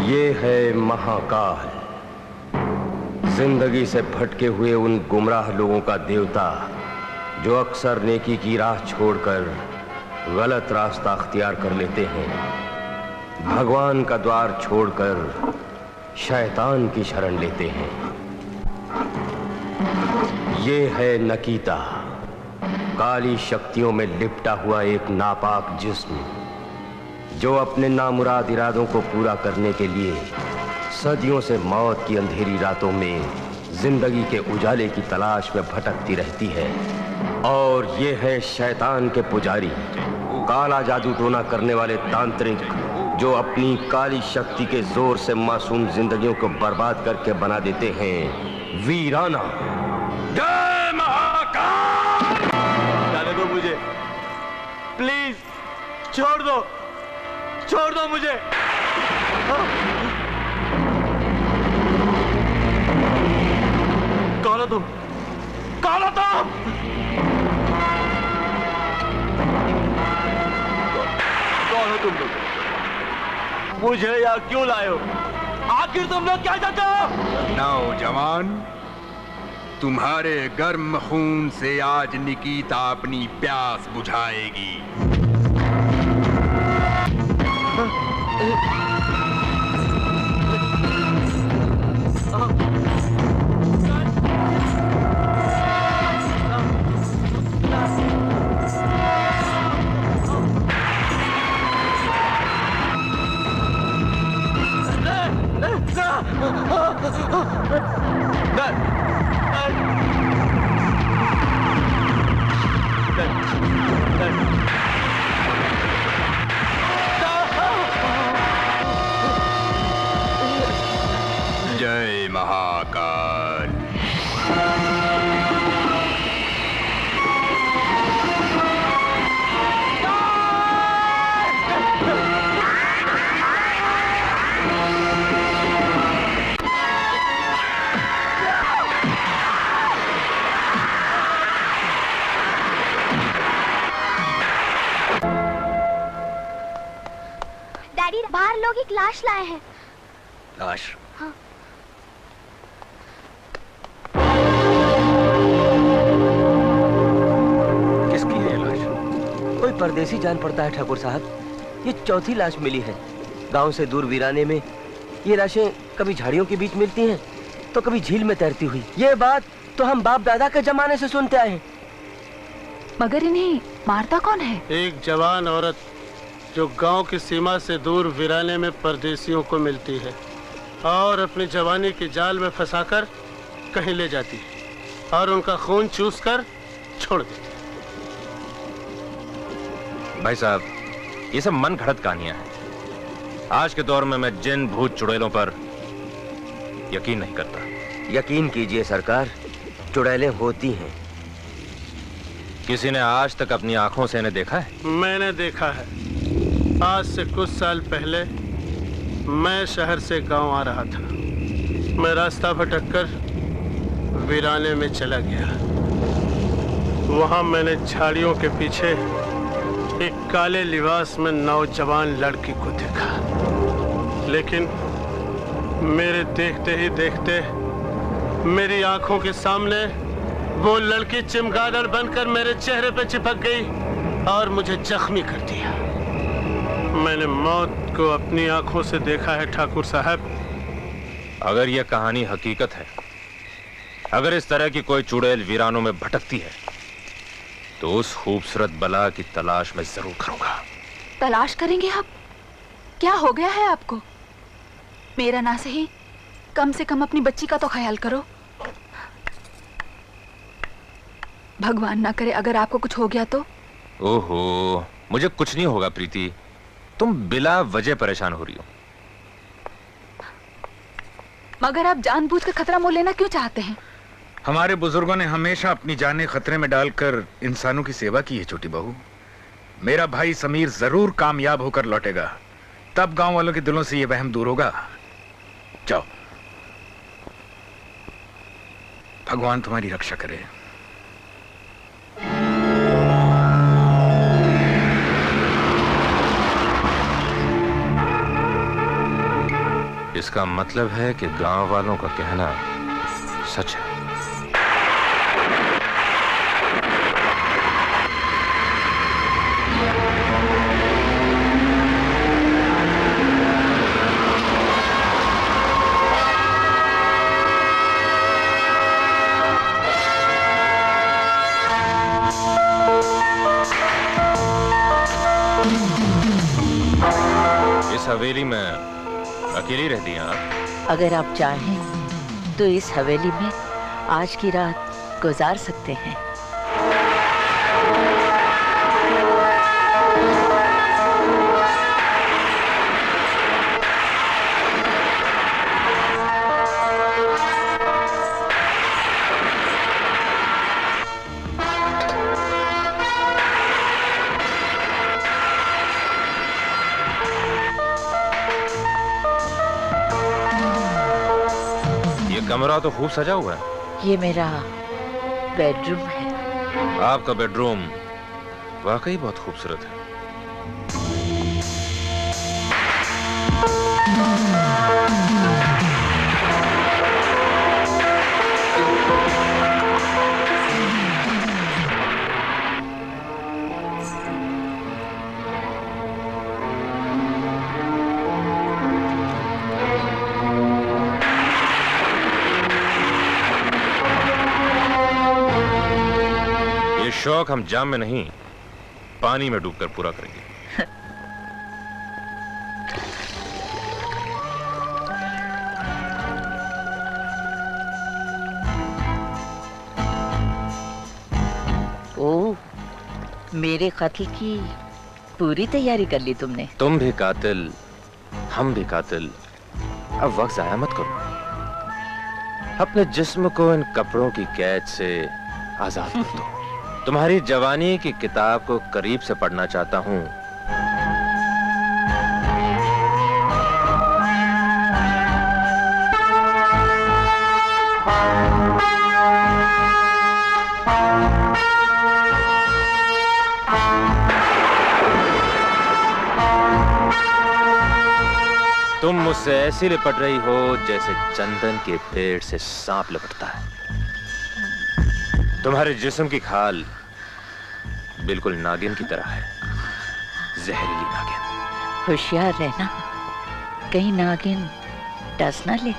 ये है महाकाल, जिंदगी से भटके हुए उन गुमराह लोगों का देवता जो अक्सर नेकी की राह छोड़कर गलत रास्ता अख्तियार कर लेते हैं, भगवान का द्वार छोड़कर शैतान की शरण लेते हैं। ये है नकीता, काली शक्तियों में लिपटा हुआ एक नापाक जिस्म जो अपने नामुराद इरादों को पूरा करने के लिए सदियों से मौत की अंधेरी रातों में जिंदगी के उजाले की तलाश में भटकती रहती है। और ये है शैतान के पुजारी, काला जादू टोना करने वाले तांत्रिक जो अपनी काली शक्ति के जोर से मासूम जिंदगियों को बर्बाद करके बना देते हैं वीराना। जय महाकाल! जाने दो मुझे, प्लीज छोड़ दो मुझे। कौन हो तुम? कौन हो तुम? कौन हो तुम लोग? मुझे यहाँ क्यों लाए हो? आखिर तुम लोग क्या चाहते हो? नौजवान, तुम्हारे गर्म खून से आज निकिता अपनी प्यास बुझाएगी। जय महाकाल। डैडी, बाहर लोग एक लाश लाए हैं। लाश? हाँ। किसकी है लाश? कोई परदेसी जान पड़ता है ठाकुर साहब। ये चौथी लाश मिली है। गांव से दूर वीराने में ये लाशें कभी झाड़ियों के बीच मिलती हैं तो कभी झील में तैरती हुई। ये बात तो हम बाप दादा के जमाने से सुनते आए हैं। मगर इन्हें मारता कौन है? एक जवान औरत जो गांव की सीमा से दूर वीराने में परदेसियों को मिलती है और अपनी जवानी के जाल में फंसाकर कहीं ले जाती है और उनका खून चूसकर छोड़ देती है। भाई साहब, ये सब मन घड़त कहानियां हैं। आज के दौर में मैं जिन भूत चुड़ैलों पर यकीन नहीं करता। यकीन कीजिए सरकार, चुड़ैलें होती हैं। किसी ने आज तक अपनी आंखों से इन्हें देखा है? मैंने देखा है। आज से कुछ साल पहले मैं शहर से गांव आ रहा था। मैं रास्ता भटककर वीराने में चला गया। वहां मैंने झाड़ियों के पीछे एक काले लिबास में नौजवान लड़की को देखा, लेकिन मेरे देखते ही देखते मेरी आंखों के सामने वो लड़की चिमगादड़ बनकर मेरे चेहरे पे चिपक गई और मुझे जख्मी कर दिया। मैंने मौत को अपनी आंखों से देखा है ठाकुर साहब। अगर यह कहानी हकीकत है, अगर इस तरह की कोई चुड़ैल वीरानों में भटकती है, तो उस खूबसूरत बला की तलाश मैं जरूर करूंगा। तलाश करेंगे आप? क्या हो गया है आपको? मेरा ना सही, कम से कम अपनी बच्ची का तो ख्याल करो। भगवान ना करे अगर आपको कुछ हो गया तो। ओहो, मुझे कुछ नहीं होगा प्रीति, तुम बिला वजह परेशान हो रही हो। मगर आप जानबूझकर खतरा मोल लेना क्यों चाहते हैं? हमारे बुजुर्गों ने हमेशा अपनी जानें खतरे में डालकर इंसानों की सेवा की है छोटी बहू। मेरा भाई समीर जरूर कामयाब होकर लौटेगा, तब गांव वालों के दिलों से यह वहम दूर होगा। जाओ, भगवान तुम्हारी रक्षा करे। इसका मतलब है कि गांव वालों का कहना सच है। इस हवेली में अकेली रहती हैं आप? अगर आप चाहें तो इस हवेली में आज की रात गुजार सकते हैं। कमरा तो खूब सजा हुआ है। ये मेरा बेडरूम है। आपका बेडरूम वाकई बहुत खूबसूरत है। शौक हम जाम में नहीं, पानी में डूबकर पूरा करेंगे। ओह, मेरे कत्ल की पूरी तैयारी कर ली तुमने। तुम भी कातिल, हम भी कातिल। अब वक्त जाया मत करो। अपने जिस्म को इन कपड़ों की कैद से आजाद कर दो। तुम्हारी जवानी की किताब को करीब से पढ़ना चाहता हूं। तुम मुझसे ऐसी लिपट रही हो जैसे चंदन के पेड़ से सांप लिपटता है। तुम्हारे जिस्म की खाल बिल्कुल नागिन की तरह है, जहरीली नागिन। होशियार रहना, कहीं नागिन डस ना ले।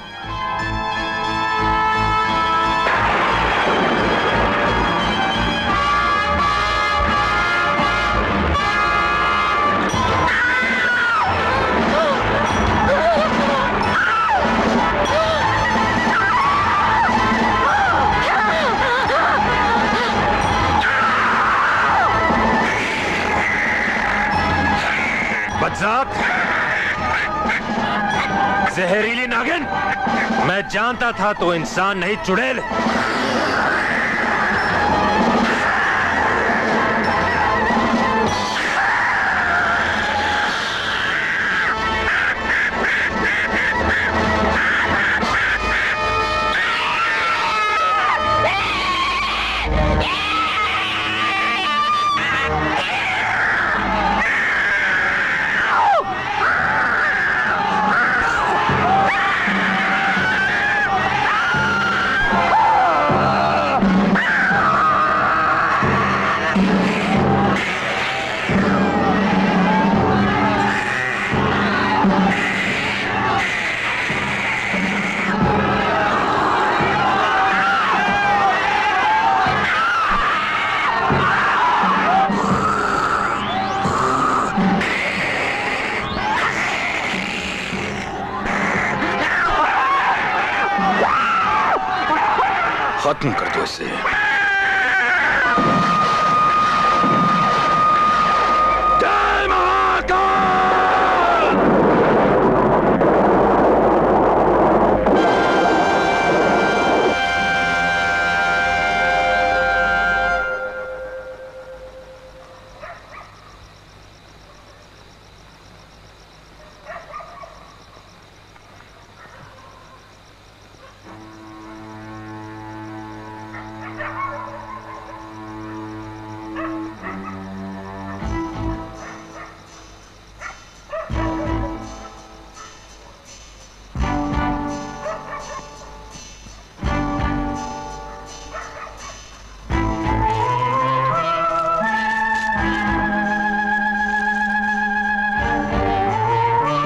जहरीली नागिन, मैं जानता था तो इंसान नहीं चुड़ैल। खत्म कर दो इसे।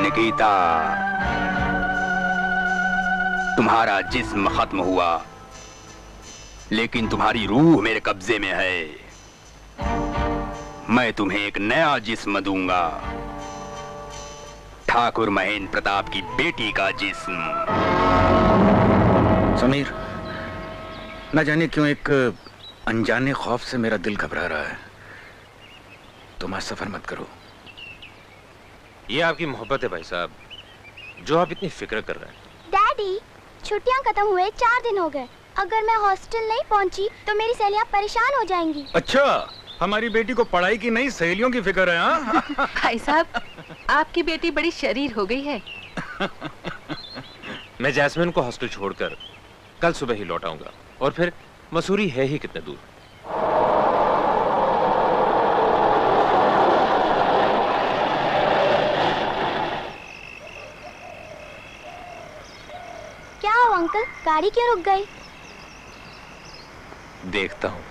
निकिता, तुम्हारा जिस्म खत्म हुआ, लेकिन तुम्हारी रूह मेरे कब्जे में है। मैं तुम्हें एक नया जिस्म दूंगा, ठाकुर महेंद्र प्रताप की बेटी का जिस्म। समीर, न जाने क्यों एक अनजाने खौफ से मेरा दिल घबरा रहा है। तुम आज सफर मत करो। ये आपकी मोहब्बत है भाई साहब, जो आप इतनी फिक्र कर रहे हैं। डैडी, छुट्टियां खत्म हुए 4 दिन हो गए। अगर मैं हॉस्टल नहीं पहुंची तो मेरी सहेलियां परेशान हो जाएंगी। अच्छा, हमारी बेटी को पढ़ाई की नहीं सहेलियों की फिक्र है। हाँ भाई साहब, आपकी बेटी बड़ी शरीर हो गई है। मैं जैस्मिन को हॉस्टल छोड़कर कल सुबह ही लौट आऊंगा, और फिर मसूरी है ही कितने दूर। क्या हो अंकल, गाड़ी क्यों रुक गई? देखता हूं।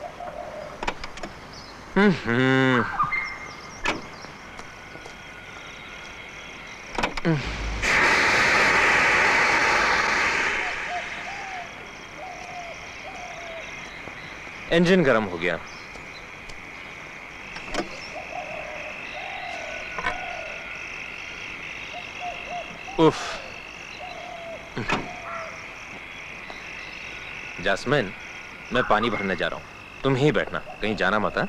इंजन गर्म हो गया। उफ। जैस्मिन, मैं पानी भरने जा रहा हूं, तुम ही बैठना, कहीं जाना मत। हाँ?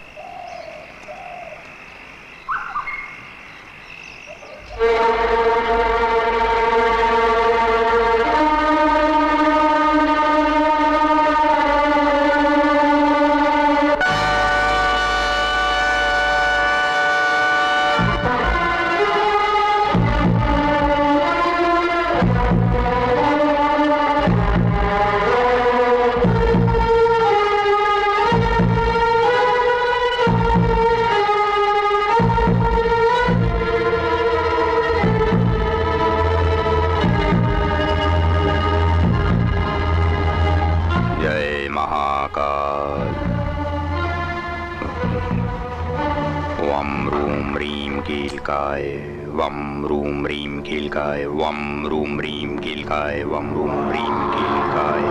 वम रूम रीम कीलकाय, वम रूम रीम कीलकाय, वम रूम रीम कीलकाय, वम रूम रीम कीलकाय,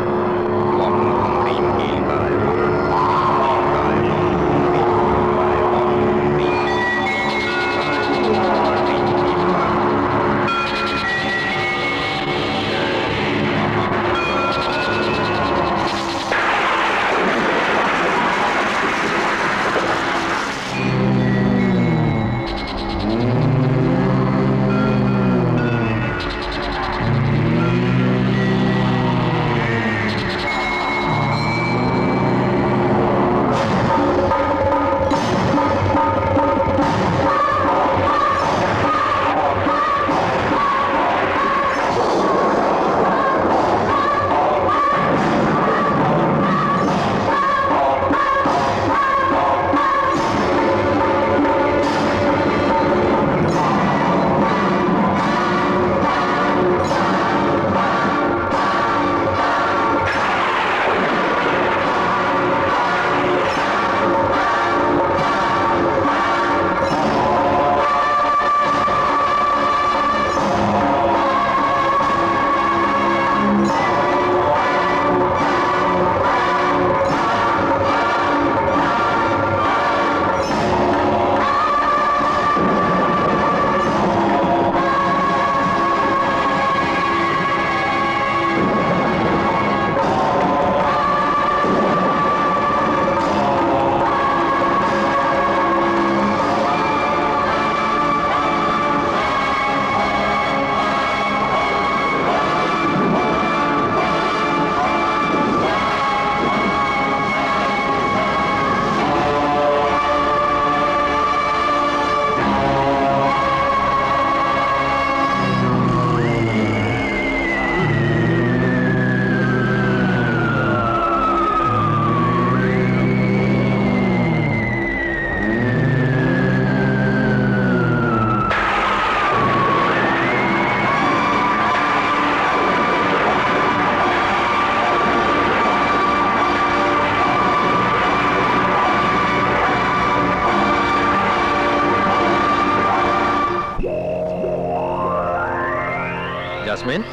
जास्मिन,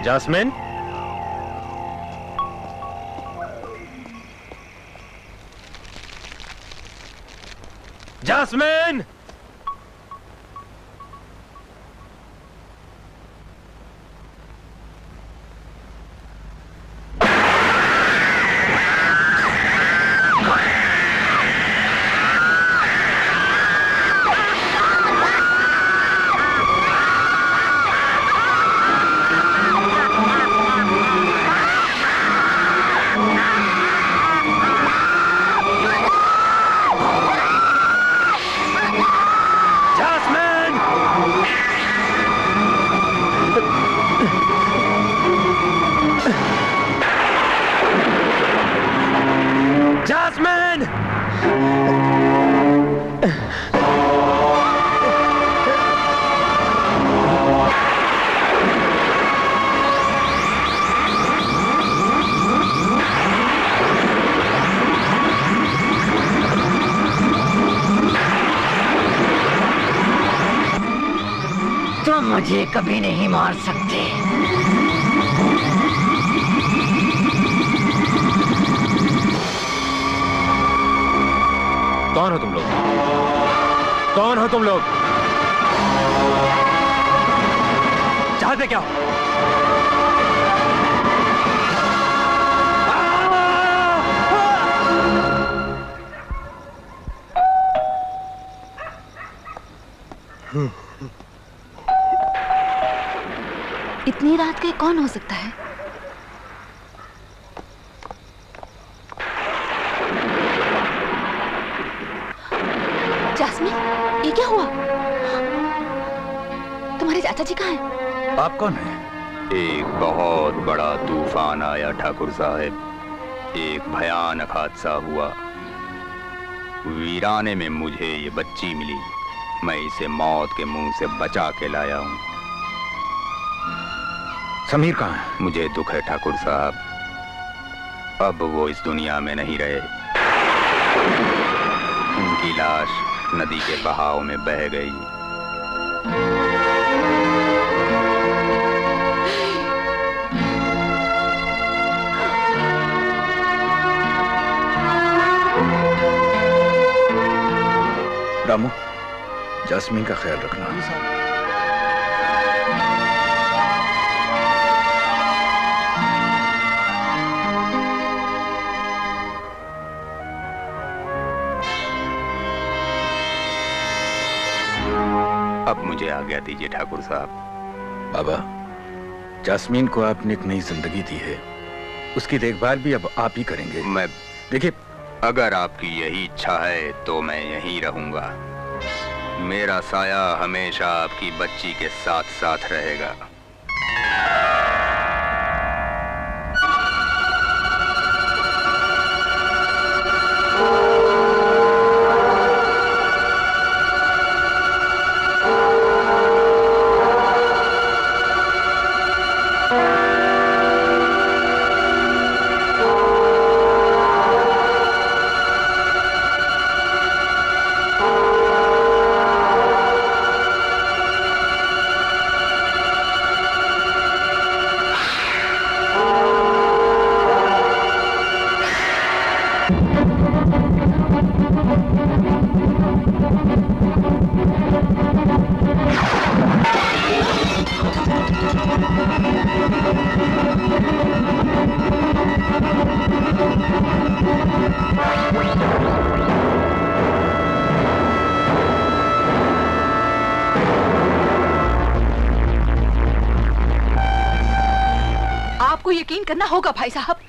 जास्मिन, जास्मिन, मुझे कभी नहीं मार सकते। कौन हो तुम लोग? कौन हो तुम लोग? चाहते क्या हो? इतनी रात के कौन हो सकता है? जास्मिन, ये क्या हुआ? तुम्हारे चाचा जी कहाँ हैं? आप कौन हैं? एक बहुत बड़ा तूफान आया ठाकुर साहब। एक भयानक हादसा हुआ। वीराने में मुझे ये बच्ची मिली। मैं इसे मौत के मुंह से बचा के लाया हूँ। समीर कहाँ है? मुझे दुख है ठाकुर साहब, अब वो इस दुनिया में नहीं रहे। उनकी लाश नदी के बहाव में बह गई। रामू, जास्मीन का ख्याल रखना। अब मुझे आज्ञा दीजिए ठाकुर साहब। बाबा, जास्मीन को आपने एक नई जिंदगी दी है, उसकी देखभाल भी अब आप ही करेंगे। मैं देखिए, अगर आपकी यही इच्छा है तो मैं यहीं रहूंगा। मेरा साया हमेशा आपकी बच्ची के साथ साथ रहेगा। यकीन करना होगा भाई साहब,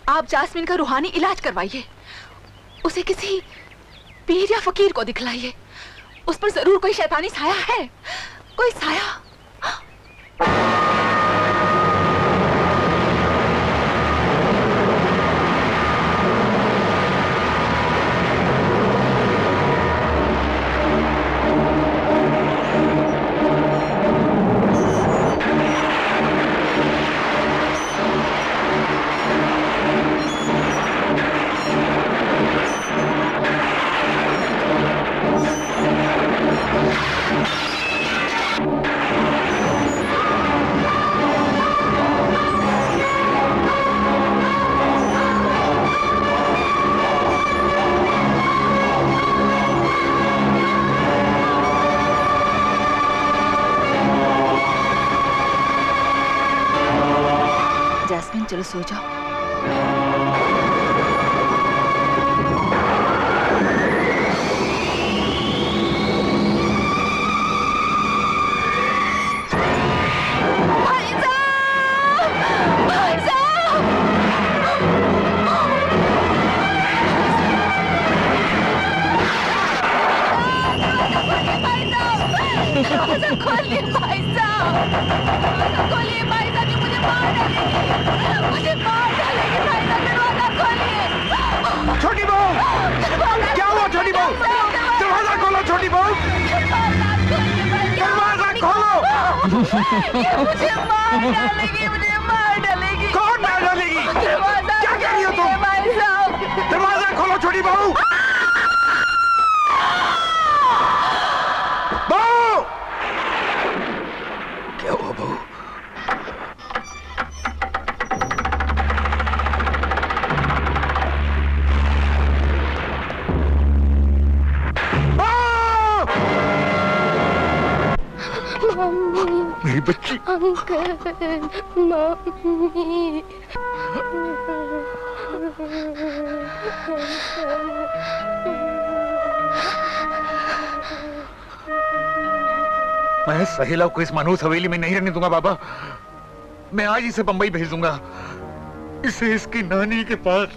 आप जास्मिन का रूहानी इलाज करवाइए, उसे किसी पीर या फकीर को दिखलाइए। उस पर जरूर कोई शैतानी साया है, कोई साया। जरा सो जाओ। खोलिए भाई साहब, खोलिए भाई साहब, मुझे मार डालेगी, मुझे मार डालेगी भाई साहब, दरवाजा खोलिए। छोटी बहू, क्या हुआ छोटी बहू? दरवाजा खोलो छोटी बहू, दरवाजा खोलो। ये मुझे मार डालेगी, मुझे मार डालेगी। कौन मार डालेगी? क्या कह रही हो तुम? भाई साहब, दरवाजा खोलो छोटी बहू। बहू, क्या हुआ बहू? मेरी बच्ची। Uncle, mummy. मैं सहेला को इस मनहूस हवेली में नहीं रहने दूंगा बाबा। मैं आज इसे बंबई भेज दूंगा, इसे इसकी नानी के पास।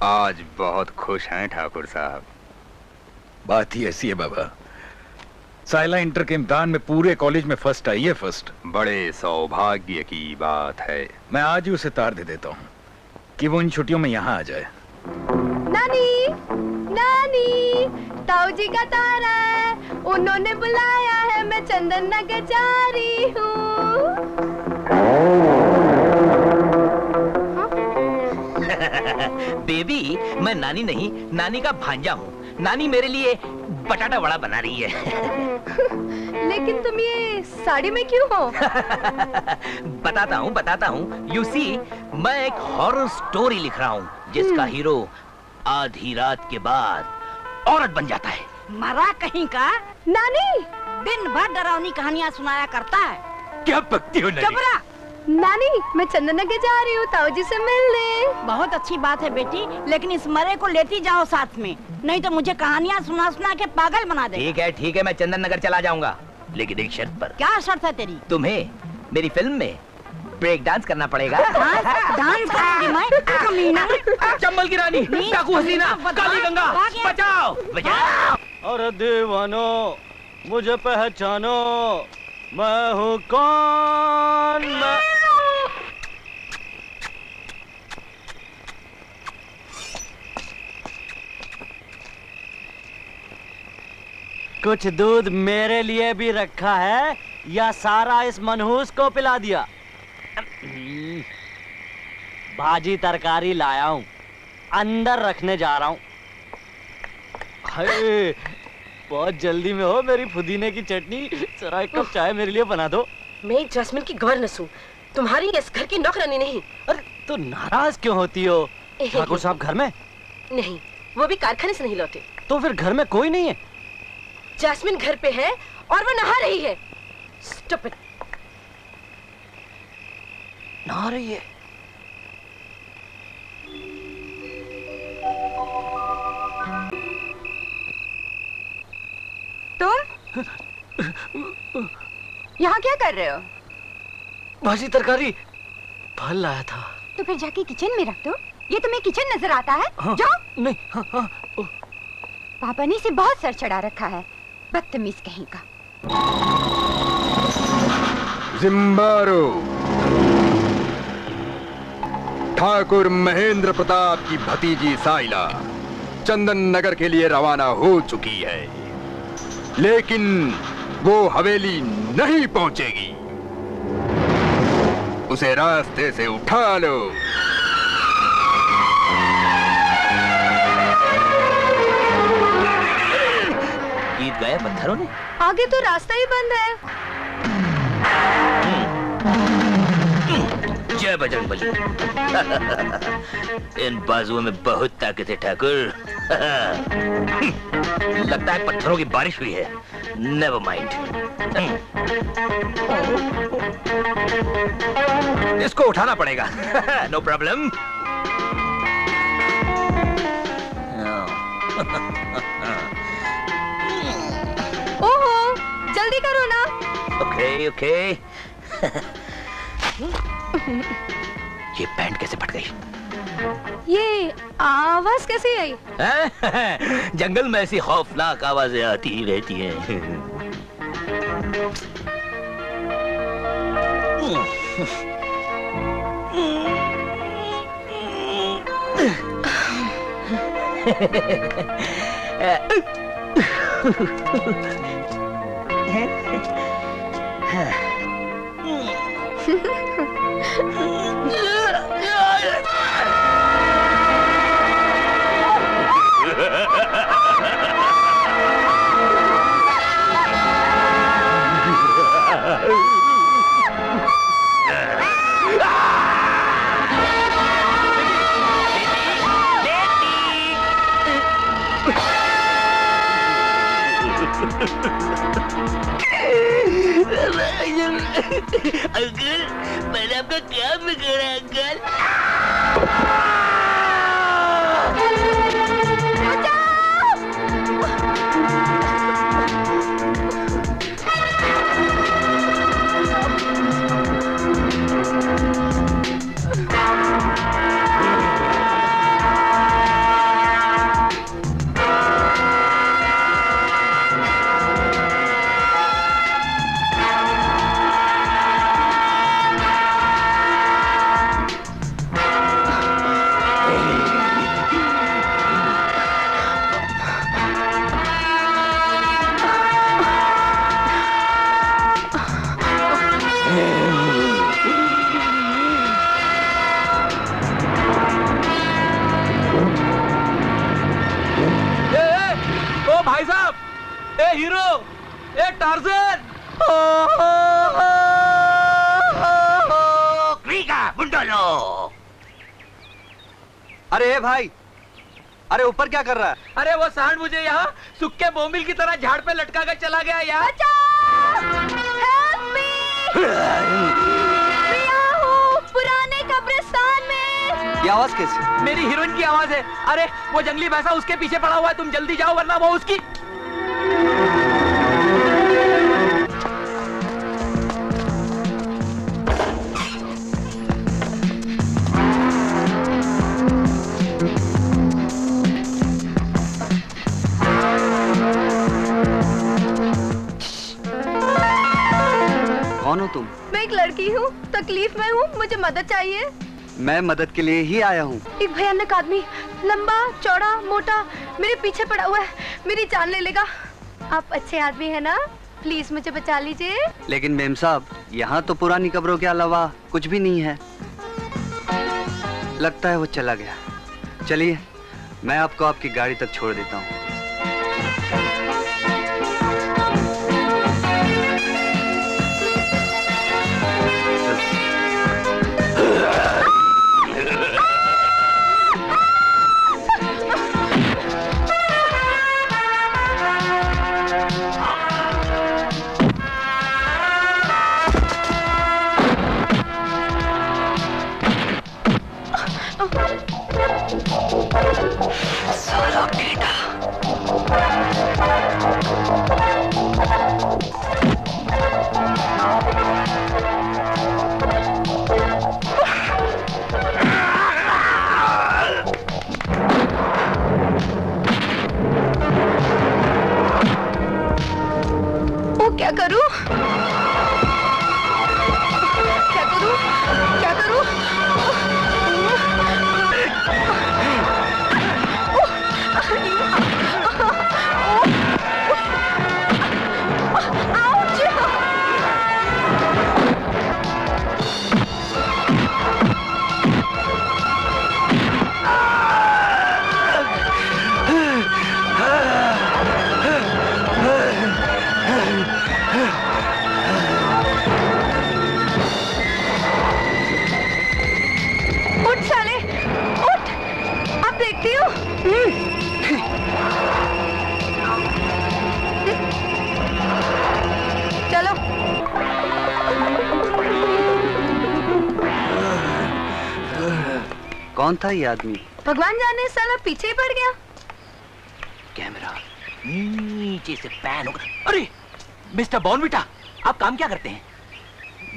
आज बहुत खुश हैं ठाकुर साहब। बात ही ऐसी है बाबा, साइला इंटर के इम्तिहान में पूरे कॉलेज में फर्स्ट आई है, फर्स्ट। बड़े सौभाग्य की बात है। मैं आज ही उसे तार दे देता हूँ कि वो इन छुट्टियों में यहाँ आ जाए। नानी, नानी, ताऊ जी का तारा है, उन्होंने बुलाया है, मैं चंदन नगर जा रही हूँ। बेबी, मैं नानी नहीं, नानी का भांजा हूँ। नानी मेरे लिए बटाटा वड़ा बना रही है। लेकिन तुम ये साड़ी में क्यों हो? बताता हूँ। यू सी, मैं एक हॉरर स्टोरी लिख रहा हूँ जिसका हीरो आधी रात के बाद औरत बन जाता है। मरा कहीं का? नानी, दिन भर डरावनी कहानियाँ सुनाया करता है। क्या बकती हो चुप नानी, मैं चंदन नगर जा रही हूँ ताऊ जी से मिलने। बहुत अच्छी बात है बेटी, लेकिन इस मरे को लेती जाओ साथ में, नहीं तो मुझे कहानियाँ सुना सुना के पागल बना दे। ठीक है, मैं चंदन नगर चला जाऊंगा, लेकिन एक शर्त पर। क्या शर्त है तेरी? तुम्हें मेरी फिल्म में ब्रेक डांस करना पड़ेगा। डांस करूंगी मैं, कमीना। चंबल की रानी, डाकू हसीना, काली गंगा, बचाओ बचाओ। और दीवानो, मुझे पहचानो, मैं हूँ कौन? मैं कुछ दूध मेरे लिए भी रखा है या सारा इस मनहूस को पिला दिया? भाजी तरकारी लाया हूँ, अंदर रखने जा रहा हूँ। हाय, बहुत जल्दी में हो मेरी पुदीने की चटनी, जरा एक कप चाय मेरे लिए बना दो। मैं जैस्मिन की गवर्नेस हूँ, तुम्हारी इस घर की नौकरानी नहीं। अरे तो नाराज क्यों होती हो? ठाकुर साहब घर में नहीं, वो भी कारखाने से नहीं लौटे। तो फिर घर में कोई नहीं है? जैस्मिन घर पे है और वो नहा रही है। स्टूपिड। नहा रही है? तुम यहाँ क्या कर रहे हो? भाजी तरकारी फल लाया था। तो फिर जाके किचन में रख दो। ये तुम्हें किचन नजर आता है? हाँ, जाओ। नहीं। हाँ। पापा ने इसे बहुत सर चढ़ा रखा है, बदतमीज कहीं का। जिम्बारो, ठाकुर महेंद्र प्रताप की भतीजी साइला चंदन नगर के लिए रवाना हो चुकी है। लेकिन वो हवेली नहीं पहुंचेगी। उसे रास्ते से उठा लो। जीत गए पत्थरों ने। आगे तो रास्ता ही बंद है। जय बजरंगबली। इन बाजुओं में बहुत ताकत है ठाकुर। लगता है पत्थरों की बारिश हुई है। Never mind. इसको उठाना पड़ेगा। No problem. ओहो, जल्दी करो ना। Okay okay. ये पैंट कैसे फट गई? ये आवाज कैसे आई? जंगल में ऐसी खौफनाक आवाजें आती ही रहती हैं। अंकल, मैंने आपका क्या बिगाड़ा अंकल? हीरो, ए टार्ज़न! अरे भाई, अरे ऊपर क्या कर रहा है? अरे वो सांड मुझे यहाँ सुक्के बोमिल की तरह झाड़ पे लटका कर चला गया यार। पुराने कब्रिस्तान में। ये आवाज कैसी? मेरी हीरोइन की आवाज है। अरे वो जंगली भैंसा उसके पीछे पड़ा हुआ है, तुम जल्दी जाओ वरना वो उसकी। कौन हो तुम? मैं एक लड़की हूँ, तकलीफ में हूँ, मुझे मदद चाहिए। मैं मदद के लिए ही आया हूँ। एक भयानक आदमी, लंबा चौड़ा मोटा, मेरे पीछे पड़ा हुआ है, मेरी जान ले लेगा। आप अच्छे आदमी है ना, प्लीज मुझे बचा लीजिए। लेकिन मेम साहब, यहाँ तो पुरानी कब्रों के अलावा कुछ भी नहीं है। लगता है वो चला गया। चलिए, मैं आपको आपकी गाड़ी तक छोड़ देता हूँ। साला टीटा। चलो। कौन था ये आदमी? भगवान जाने, साला पीछे ही पड़ गया। कैमरा नीचे से पैन होगा। अरे मिस्टर बॉर्नविटा, आप काम क्या करते हैं?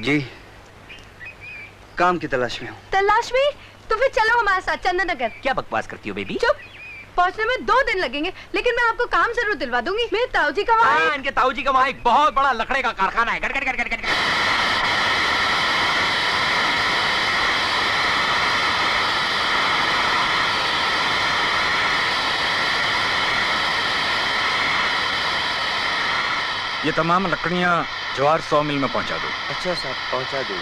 जी, काम की तलाश में हूँ। तलाश में? तो फिर चलो हमारे साथ चंदन नगर। क्या बकवास करती हो बेबी? चुप। पहुंचने में 2 दिन लगेंगे, लेकिन मैं आपको काम जरूर दिलवा दूंगी। मेरे ताऊ जी का वहाँ इनके ताऊ जी का वहाँ एक बहुत बड़ा लकड़े का कारखाना है। गड़ गड़ गड़ गड़ गड़। ये तमाम लकड़ियां जवार 100 मिल में पहुंचा दो। अच्छा साहब, पहुंचा दो।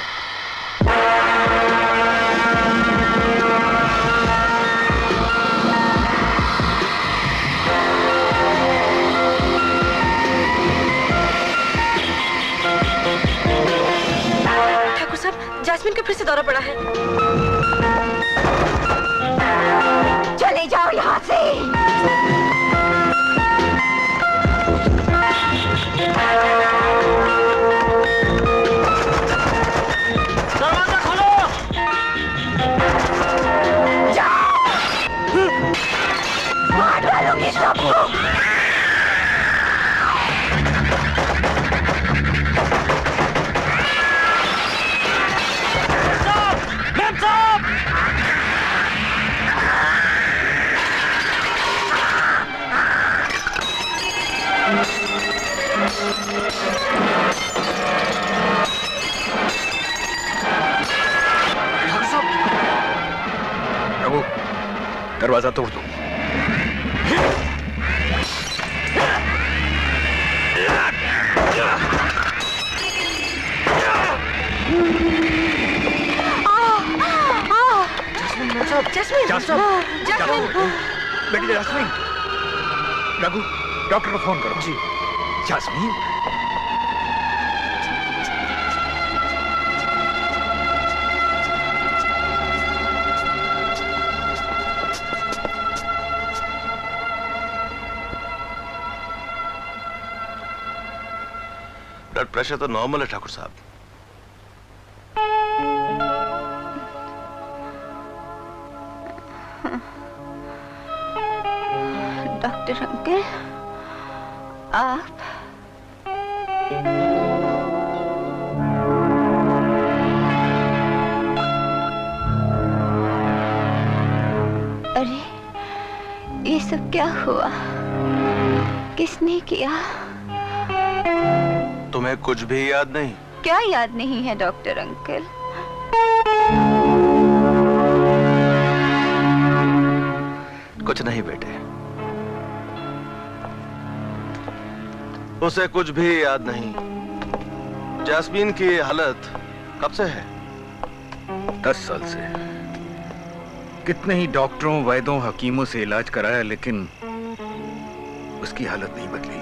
ठाकुर साहब, जास्मिन का फिर से दौरा पड़ा है। चले जाओ यहाँ से। दरवाजा खोलो। मार डालूंगी सबको। प्रभु, दरवाजा तोड़ दो। बेटी जास्मीन, रघु, डॉक्टर को फोन करो। जी। जास्मीन, ब्लड प्रेशर तो नॉर्मल है ठाकुर साहब। डॉक्टर अंकल, आप अरे ये सब क्या हुआ? किसने किया? तुम्हें कुछ भी याद नहीं? क्या याद नहीं है डॉक्टर अंकल? कुछ नहीं बेटे, उसे कुछ भी याद नहीं। जास्मीन की हालत कब से है? 10 साल से। कितने ही डॉक्टरों, वैद्यों, हकीमों से इलाज कराया, लेकिन उसकी हालत नहीं बदली।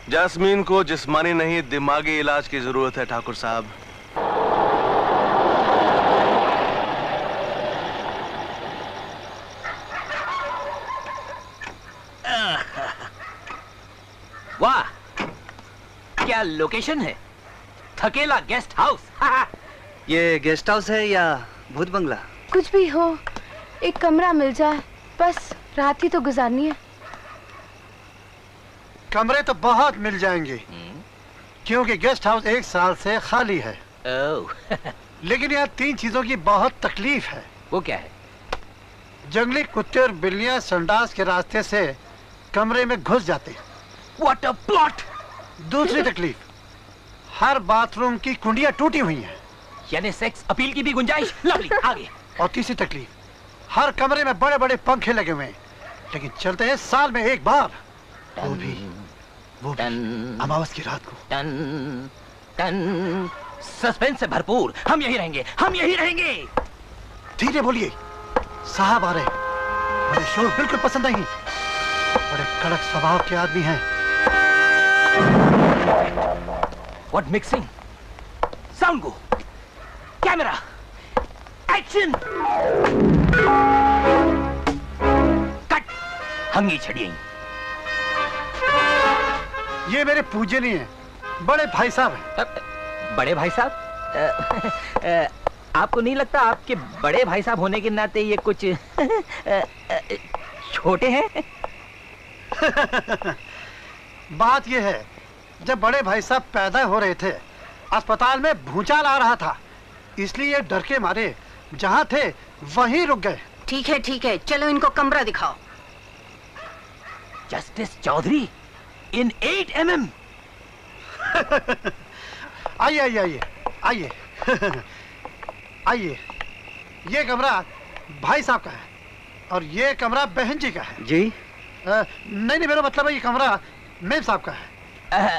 जास्मीन को जिस्मानी नहीं, दिमागी इलाज की जरूरत है ठाकुर साहब। वाह, क्या लोकेशन है! थकेला गेस्ट हाउस। ये गेस्ट हाउस है या भूत बंगला? कुछ भी हो, एक कमरा मिल जाए, बस रात ही तो गुजारनी है। कमरे तो बहुत मिल जाएंगे, क्योंकि गेस्ट हाउस 1 साल से खाली है। लेकिन यहाँ 3 चीजों की बहुत तकलीफ है। वो क्या है? जंगली कुत्ते और बिल्लियां संडास के रास्ते से कमरे में घुस जाते हैं। What a plot! दूसरी तकलीफ, हर बाथरूम की कुंडियां टूटी हुई हैं। यानी सेक्स अपील की भी गुंजाइश। लवली, आगे। और तीसरी तकलीफ, हर कमरे में बड़े बड़े पंखे लगे हुए हैं, लेकिन चलते हैं साल में 1 बार। वो भी अमावस की रात को। टन टन, सस्पेंस से भरपूर। हम यही रहेंगे, हम यही रहेंगे। धीरे बोलिए, साहब आ रहे। मुझे शोर बिल्कुल पसंद नहीं, बड़े कड़क स्वभाव के आदमी हैं। What mixing? Sound go. Camera. Action. Cut. हंगी छड़िए। ये मेरे पूजनीय हैं, बड़े भाई साहब हैं। बड़े भाई साहब? आपको नहीं लगता आपके बड़े भाई साहब होने के नाते ये कुछ छोटे हैं? बात ये है, जब बड़े भाई साहब पैदा हो रहे थे अस्पताल में भूचाल आ रहा था, इसलिए डर के मारे जहां थे वहीं रुक गए। ठीक है, चलो इनको कमरा दिखाओ। जस्टिस चौधरी इन 8 mm। आइए आइए आइए आइए आइए। ये कमरा भाई साहब का है और ये कमरा बहन जी का है। जी? नहीं, मेरा मतलब है ये कमरा मेम साहब का है।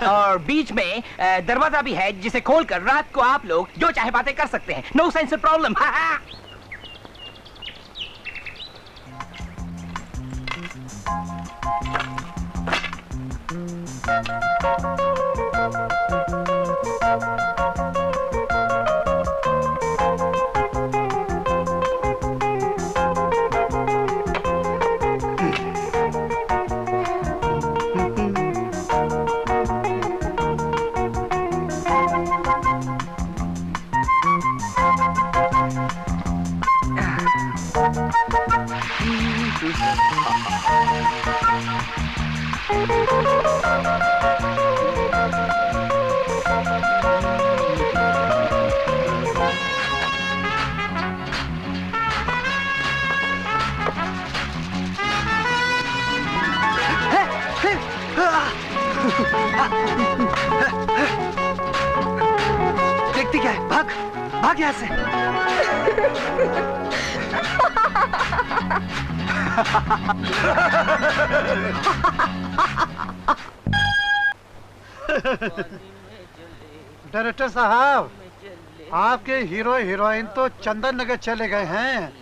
और बीच में दरवाजा भी है जिसे खोलकर रात को आप लोग जो चाहे बातें कर सकते हैं। No sense of problem. देखती क्या है? भाग भाग यहाँ से। डायरेक्टर साहब, आपके हीरो हीरोइन तो चंदन नगर चले गए हैं,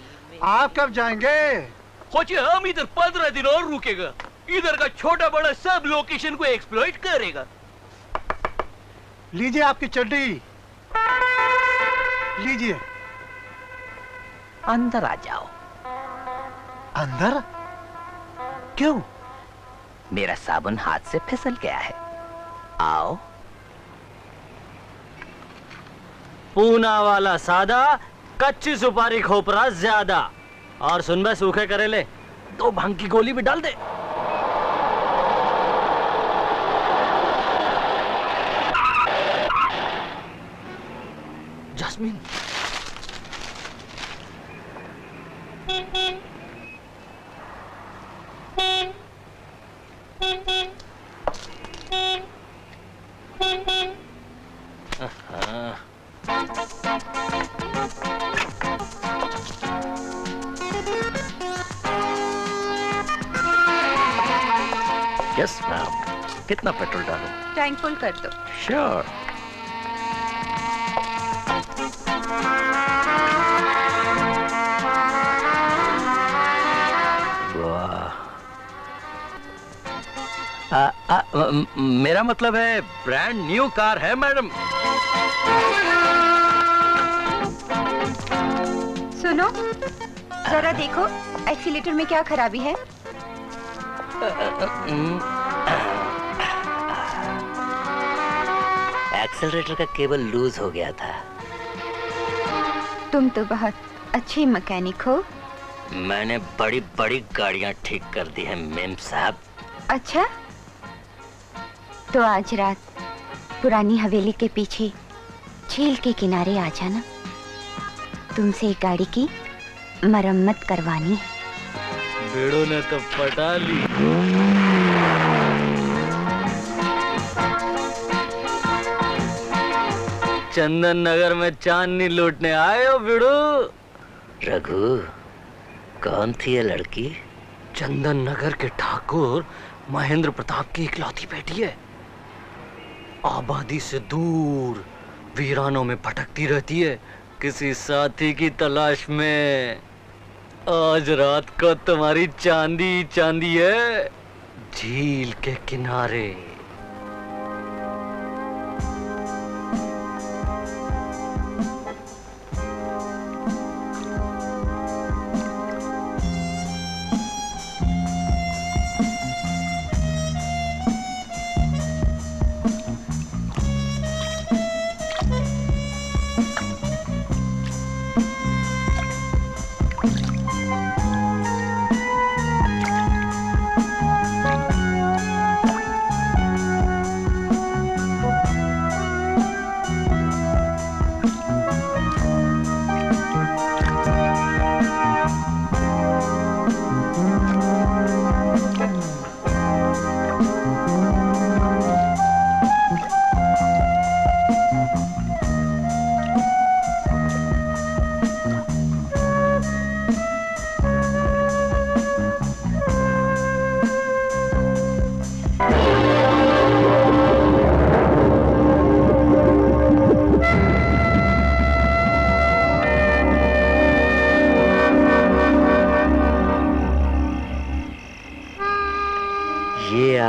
आप कब जाएंगे? सोचिए हम इधर 15 दिन और रुकेगा, इधर का छोटा बड़ा सब लोकेशन को एक्सप्लॉइट करेगा। लीजिए आपकी चड्डी, लीजिए। अंदर आ जाओ। अंदर? क्यों? मेरा साबुन हाथ से फिसल गया है। आओ। पूना वाला सादा, कच्ची सुपारी खोपरा ज्यादा, और सुन बे सूखे करेले 2 भांग की गोली भी डाल दे। जैस्मिन, यस मैम, कितना पेट्रोल डालूं? टैंक फुल कर दो। श्योर। मेरा मतलब है ब्रांड न्यू कार है मैडम। सुनो, जरा देखो एक्सीलेटर में क्या खराबी है। एक्सेलरेटर का केबल लूज हो गया था। तुम तो बहुत अच्छे मैकेनिक हो। मैंने बड़ी बड़ी गाड़ियां ठीक कर दी हैं मेम साहब। अच्छा, तो आज रात पुरानी हवेली के पीछे झील के किनारे आ जाना, तुमसे एक गाड़ी की मरम्मत करवानी है। बेड़ो ने तो पटा ली। चंदन नगर में चांदनी लूटने आए हो बिड़ू? रघु, कौन थी ये लड़की? चंदन नगर के ठाकुर महेंद्र प्रताप की इकलौती बेटी है। आबादी से दूर वीरानों में भटकती रहती है किसी साथी की तलाश में। आज रात को तुम्हारी चांदी चांदी है झील के किनारे।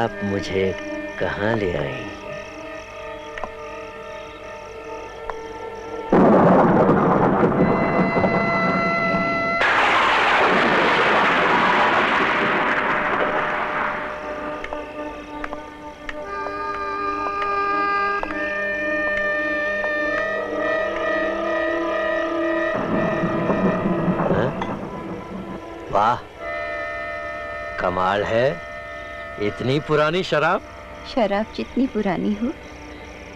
आप मुझे कहाँ ले आई? वाह, कमाल है। इतनी पुरानी शराब? शराब जितनी पुरानी हो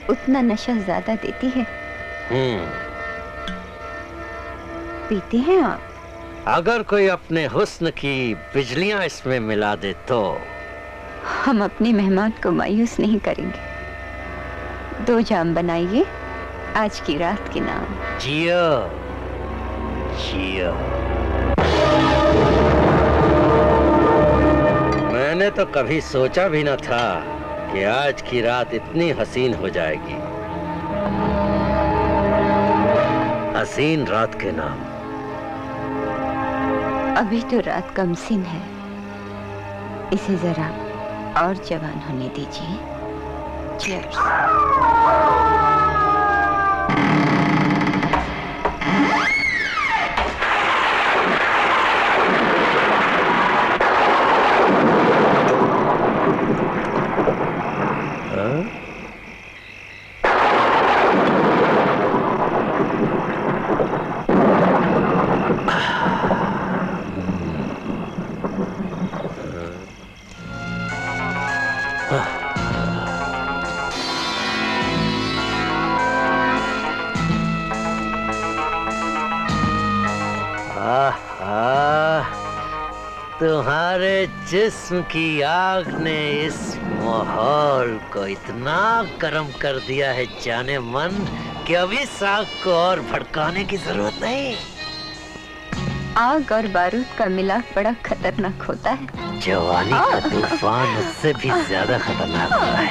उतना नशा ज्यादा देती है। पीते हैं आप? अगर कोई अपने हुस्न की बिजलियां इसमें मिला दे तो? हम अपने मेहमान को मायूस नहीं करेंगे। 2 जाम बनाइए आज की रात के नाम। जियो जियो। मैंने तो कभी सोचा भी न था कि आज की रात इतनी हसीन हो जाएगी। हसीन रात के नाम। अभी तो रात कमसिन है, इसे जरा और जवान होने दीजिए। चीयर्स। तुम्हारे जिस्म की आग ने इस माहौल को इतना गर्म कर दिया है जाने मन कि अभी इस आग को और भड़काने की जरूरत नहीं। आग और बारूद का मिलाप बड़ा खतरनाक होता है। जवानी का तूफान उससे भी ज्यादा खतरनाक होता है।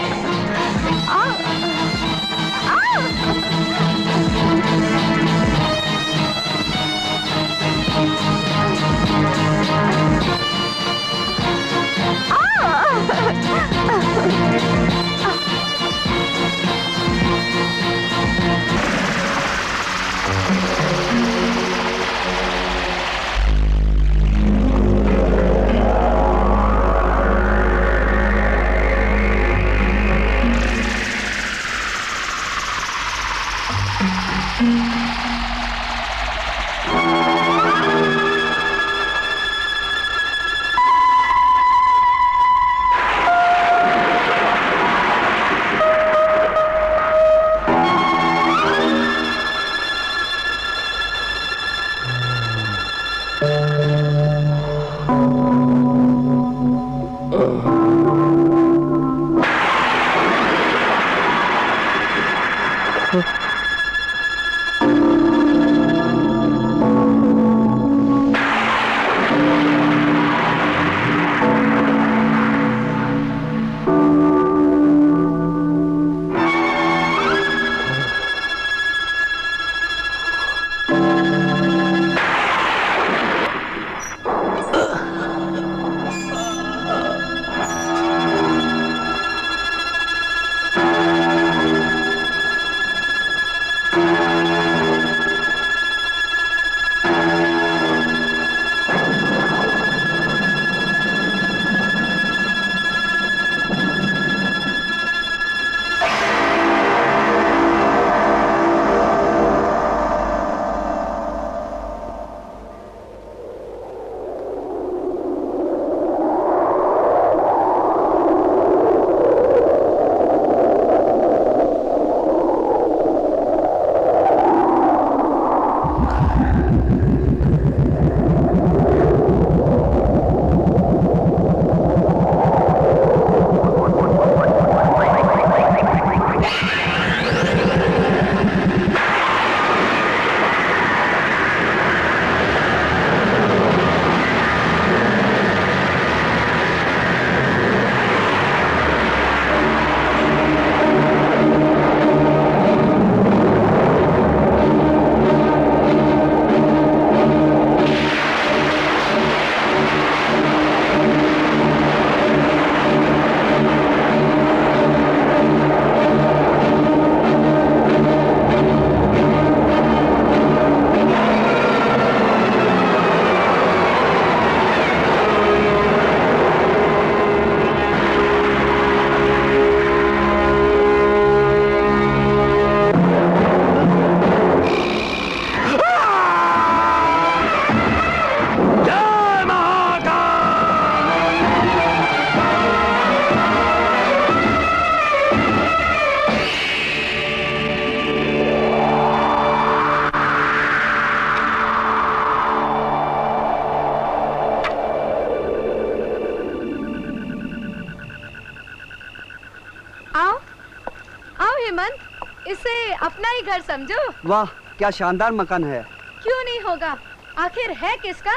इसे अपना ही घर समझो। वाह, क्या शानदार मकान है। क्यों नहीं होगा, आखिर है किसका?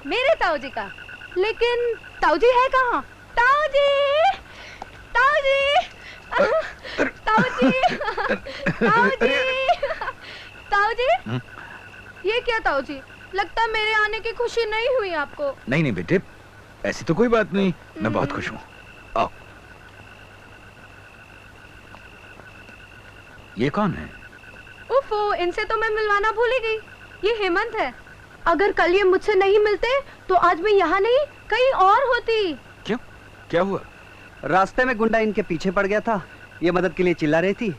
मेरे ताऊजी का। लेकिन ताऊजी है कहाँ? ताऊजी, ताऊजी, ताऊजी, ताऊजी, ताऊजी। ये क्या ताऊजी? लगता मेरे आने की खुशी नहीं हुई आपको। नहीं नहीं बेटे, ऐसी तो कोई बात नहीं, मैं बहुत खुश हूँ। आओ। ये कौन है? उफ़ो, इनसे तो मैं मिलवाना भूल ही गई। ये हेमंत है। अगर कल ये मुझसे नहीं मिलते तो आज मैं यहाँ नहीं कहीं और होती। क्यों, क्या हुआ? रास्ते में गुंडा इनके पीछे पड़ गया था, ये मदद के लिए चिल्ला रही थी,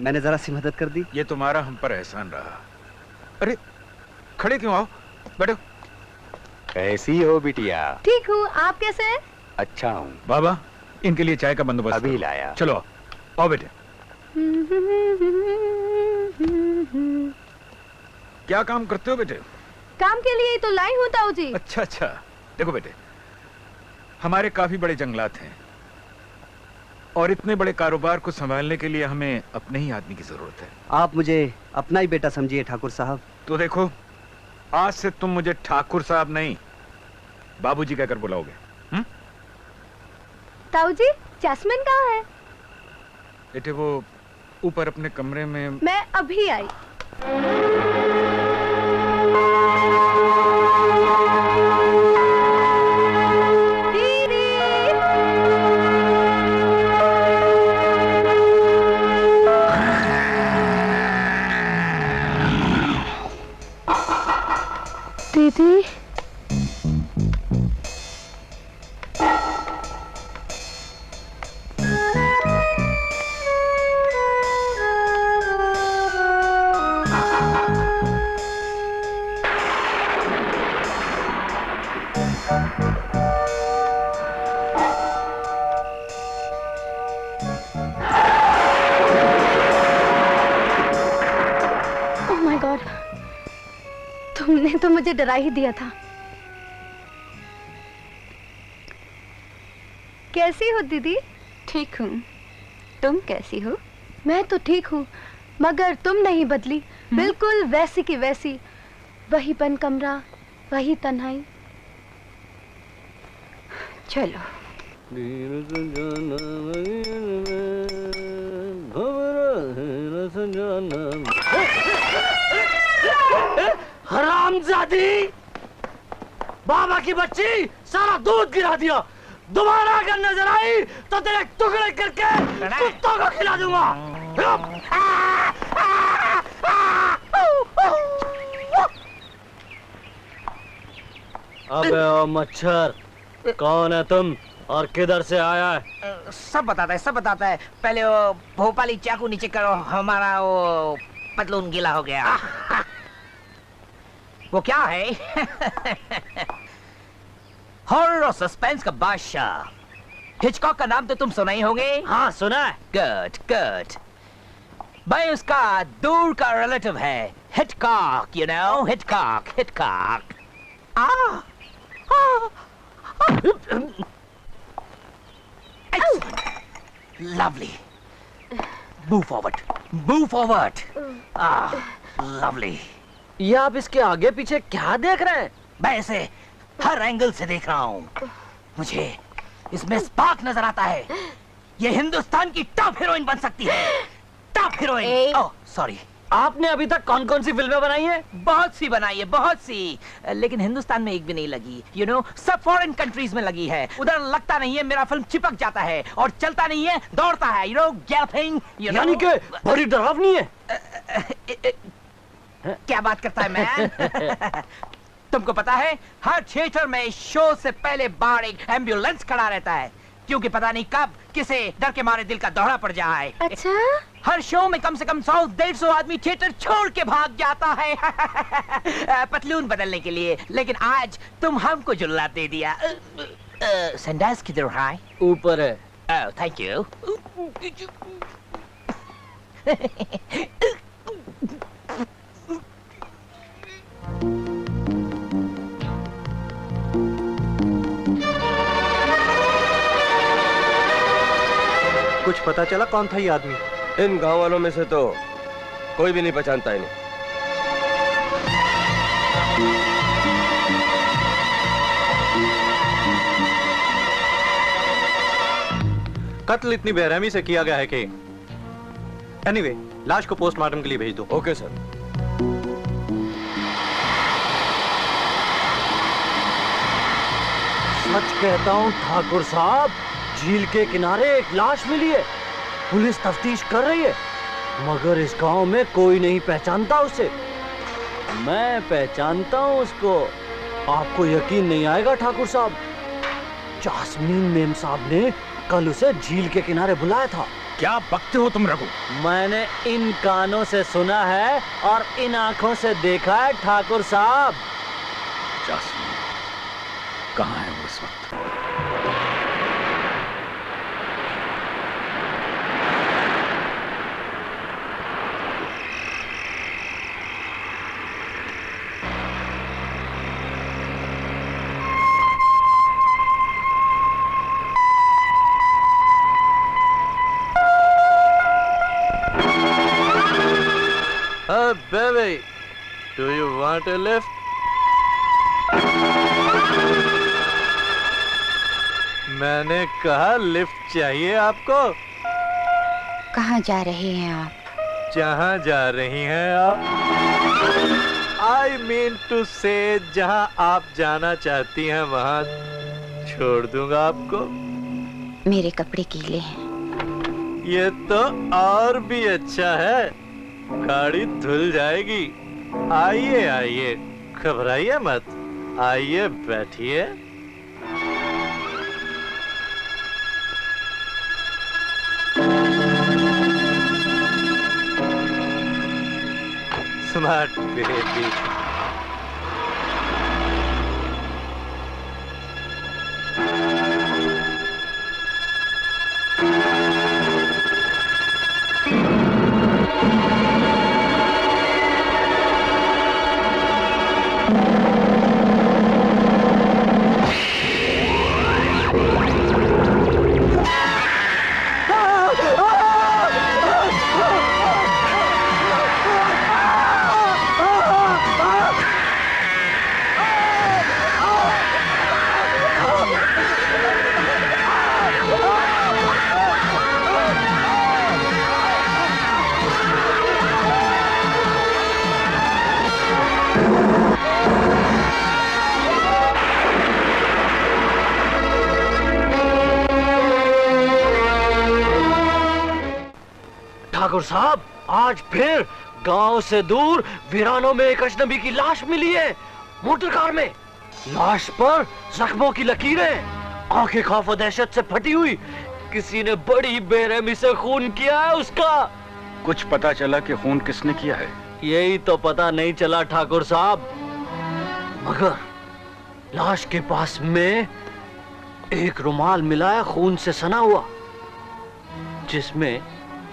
मैंने जरा सी मदद कर दी। ये तुम्हारा हम पर एहसान रहा। अरे खड़े क्यों, आओ बैठो। कैसी हो बिटिया? ठीक हूँ, आप कैसे हैं? अच्छा हूँ। बाबा, इनके लिए चाय का बंदोबस्त अभी लाया। चलो आओ, आओ बेटे। क्या काम करते हो बेटे? काम के लिए ही तो लाई हूँ ताऊजी। अच्छा अच्छा, देखो बेटे, हमारे काफी बड़े जंगलात हैं और इतने बड़े कारोबार को संभालने के लिए हमें अपने ही आदमी की जरूरत है। आप मुझे अपना ही बेटा समझिए ठाकुर साहब। तो देखो, आज से तुम मुझे ठाकुर साहब नहीं, बाबूजी कहकर बुलाओगे। ताऊजी, जैस्मिन कहाँ है? बेटे वो ऊपर अपने कमरे में। मैं अभी आई। दीदी, ओह माय गॉड, तुमने तो मुझे डरा ही दिया था। कैसी हो दीदी? ठीक हूँ, तुम कैसी हो? मैं तो ठीक हूँ, मगर तुम नहीं बदली, बिल्कुल वैसी की वैसी। वही बंद कमरा, वही तन्हाई। चलो। हरामजादी, बाबा की बच्ची, सारा दूध गिरा दिया। दोबारा अगर नजर आई तो तेरे टुकड़े करके कुत्तों को खिला दूंगा। अबे ओ मच्छर, कौन है तुम और किधर से आया है? सब बताता है, सब बताता है। पहले वो भोपाली चाकू नीचे करो, हमारा वो पतलून गीला हो गया। वो क्या है? हॉरर और सस्पेंस का बादशाह हिचकॉक का नाम तो तुम सुना ही होंगे। हाँ सुना है। Good good. भाई उसका दूर का रिलेटिव है Hitchcock, you know, Hitchcock, Hitchcock. Lovely. Move forward, move forward. Lovely. ये आप इसके आगे पीछे क्या देख रहे हैं? मैं इसे हर एंगल से देख रहा हूँ। मुझे इसमें स्पार्क नजर आता है। ये हिंदुस्तान की टॉप हीरोइन बन सकती है, टॉप हीरोइन। Oh sorry. आपने अभी तक कौन कौन सी फिल्में बनाई हैं? बहुत सी बनाई है, बहुत सी, लेकिन हिंदुस्तान में एक भी नहीं लगी। यू नो, सब फॉरेन कंट्रीज में लगी है। उधर लगता नहीं है, मेरा फिल्म चिपक जाता है और चलता नहीं है, दौड़ता है। You know, galloping. यानी कि बड़ी डरावनी है। क्या बात करता है मैन? तुमको पता है, हर थिएटर में शो से पहले बाहर एक एम्बुलेंस खड़ा रहता है, क्योंकि पता नहीं कब किसे डर के मारे दिल का दौरा पड़ जाए। अच्छा? हर शो में कम से कम 100-150 आदमी थिएटर छोड़ के भाग जाता है पतलून बदलने के लिए। लेकिन आज तुम हमको जुल्ला दे दिया। संडास किधर है? ऊपर है। Oh thank you. कुछ पता चला कौन था ये आदमी? इन गांव वालों में से तो कोई भी नहीं पहचानता इन्हें। कत्ल इतनी बेरहमी से किया गया है कि एनीवे, लाश को पोस्टमार्टम के लिए भेज दो। Okay sir. सच कहता हूँ ठाकुर साहब, झील के किनारे एक लाश मिली है। पुलिस तफ्तीश कर रही है, मगर इस गांव में कोई नहीं पहचानता उसे। मैं पहचानता हूँ उसको। आपको यकीन नहीं आएगा ठाकुर साहब, जास्मीन मेम साहब ने कल उसे झील के किनारे बुलाया था। क्या बकते हो तुम रघु? मैंने इन कानों से सुना है और इन आंखों से देखा है ठाकुर साहब। जास्मीन कहाँ है वो इस वक्त? Baby, do you want a lift? मैंने कहा लिफ्ट चाहिए आपको। कहाँ जा रहे हैं आप? जहाँ जा रही हैं आप? I mean to say, जहाँ आप जाना चाहती हैं वहाँ छोड़ दूंगा आपको। मेरे कपड़े गीले हैं। ये तो और भी अच्छा है, गाड़ी धुल जाएगी। आइए आइए, घबराइए मत, आइए बैठिए। Smart baby. ठाकुर साहब, आज फिर गांव से दूर वीरानों में एक अजनबी की लाश मिली है, मोटर कार में। लाश पर जख्मों की लकीरें, आंखें खौफ और दहशत से फटी हुई। किसी ने बड़ी बेरहमी से खून किया है उसका। कुछ पता चला कि खून किसने किया है? यही तो पता नहीं चला ठाकुर साहब, मगर लाश के पास में एक रुमाल मिला है खून से सना हुआ, जिसमें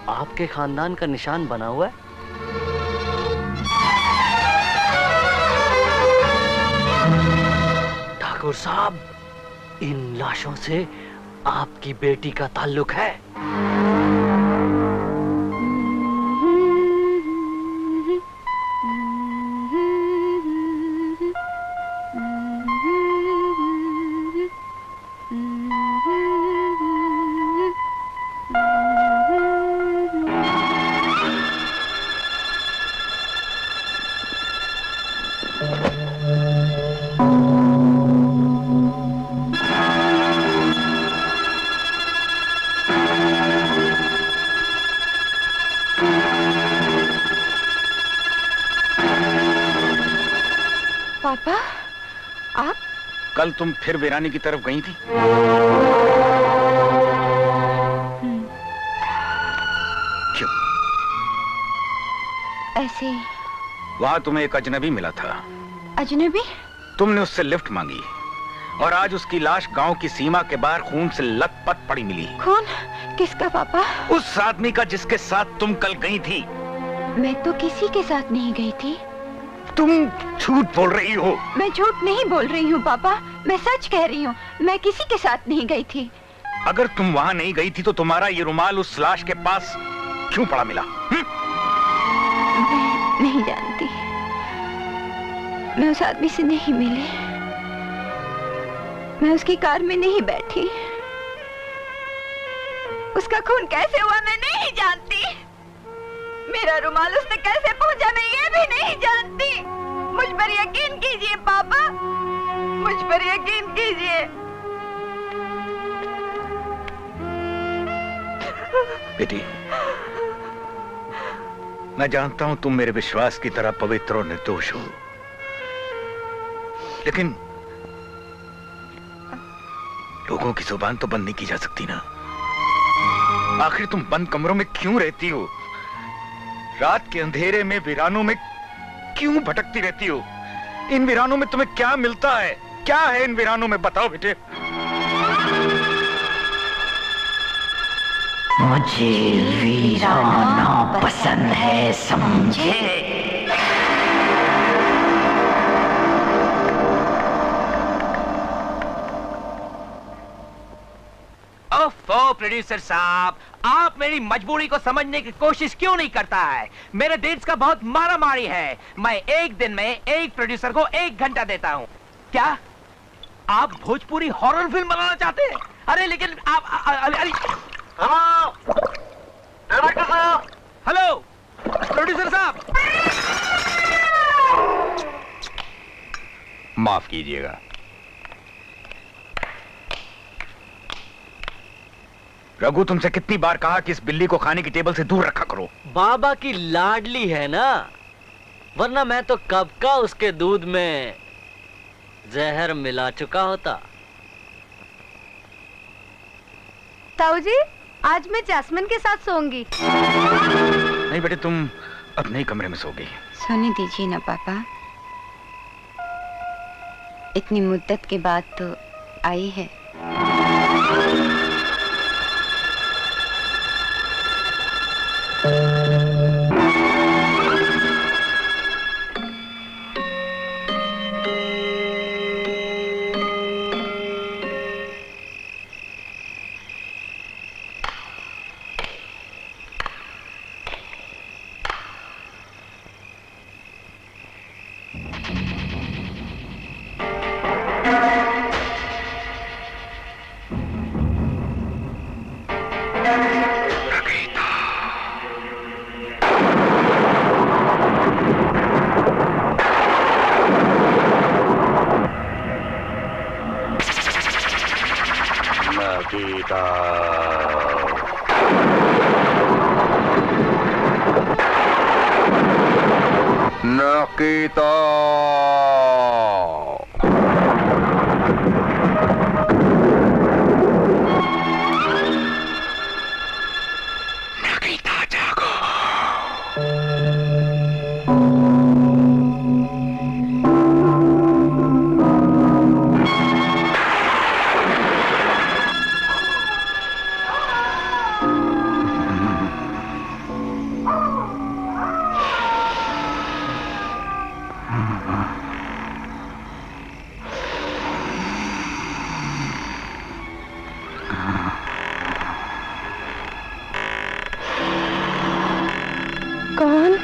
आपके खानदान का निशान बना हुआ है। ठाकुर साहब, इन लाशों से आपकी बेटी का ताल्लुक है। पापा, आप? कल तुम फिर वीरानी की तरफ गई थी? क्यों? ऐसे। वहां तुम्हें एक अजनबी मिला था। अजनबी? तुमने उससे लिफ्ट मांगी और आज उसकी लाश गांव की सीमा के बाहर खून से लथपथ पड़ी मिली। खून? किसका पापा? उस आदमी का जिसके साथ तुम कल गई थी। मैं तो किसी के साथ नहीं गई थी। तुम झूठ बोल रही हो। मैं झूठ नहीं बोल रही हूँ पापा, मैं सच कह रही हूँ। मैं किसी के साथ नहीं गई थी। अगर तुम वहां नहीं गई थी तो तुम्हारा ये रुमाल उस लाश के पास क्यों पड़ा मिला? मैं नहीं जानती, मैं उस आदमी से नहीं मिली, मैं उसकी कार में नहीं बैठी, उसका खून कैसे हुआ मैं नहीं जानती, मेरा रुमाल उसने कैसे पहुंचा मैं ये भी नहीं जानती। मुझ पर यकीन कीजिए पापा, मुझ पर यकीन कीजिए। बेटी, मैं जानता हूं तुम मेरे विश्वास की तरह पवित्र और निर्दोष हो, लेकिन लोगों की जुबान तो बंद नहीं की जा सकती ना। आखिर तुम बंद कमरों में क्यों रहती हो? रात के अंधेरे में वीरानों में क्यों भटकती रहती हो? इन वीरानों में तुम्हें क्या मिलता है? क्या है इन वीरानों में, बताओ बेटे। मुझे वीराना पसंद है, समझे? ओफो प्रोड्यूसर साहब, आप मेरी मजबूरी को समझने की कोशिश क्यों नहीं करता है? मेरे देश का बहुत मारामारी है, मैं एक दिन में एक प्रोड्यूसर को 1 घंटा देता हूँ। क्या आप भोजपुरी हॉरर फिल्म बनाना चाहते हैं? अरे लेकिन आप हेलो प्रोड्यूसर साहब, माफ कीजिएगा। रघु, तुमसे कितनी बार कहा कि इस बिल्ली को खाने की टेबल से दूर रखा करो। बाबा की लाडली है ना, वरना मैं तो कब का उसके दूध में जहर मिला चुका होता। ताऊ जी, आज मैं जैस्मिन के साथ सोऊंगी। नहीं बेटे, तुम अपने ही कमरे में सोगी। सोने दीजिए ना पापा, इतनी मुद्दत के बाद तो आई है। नकीता जागो। कौन?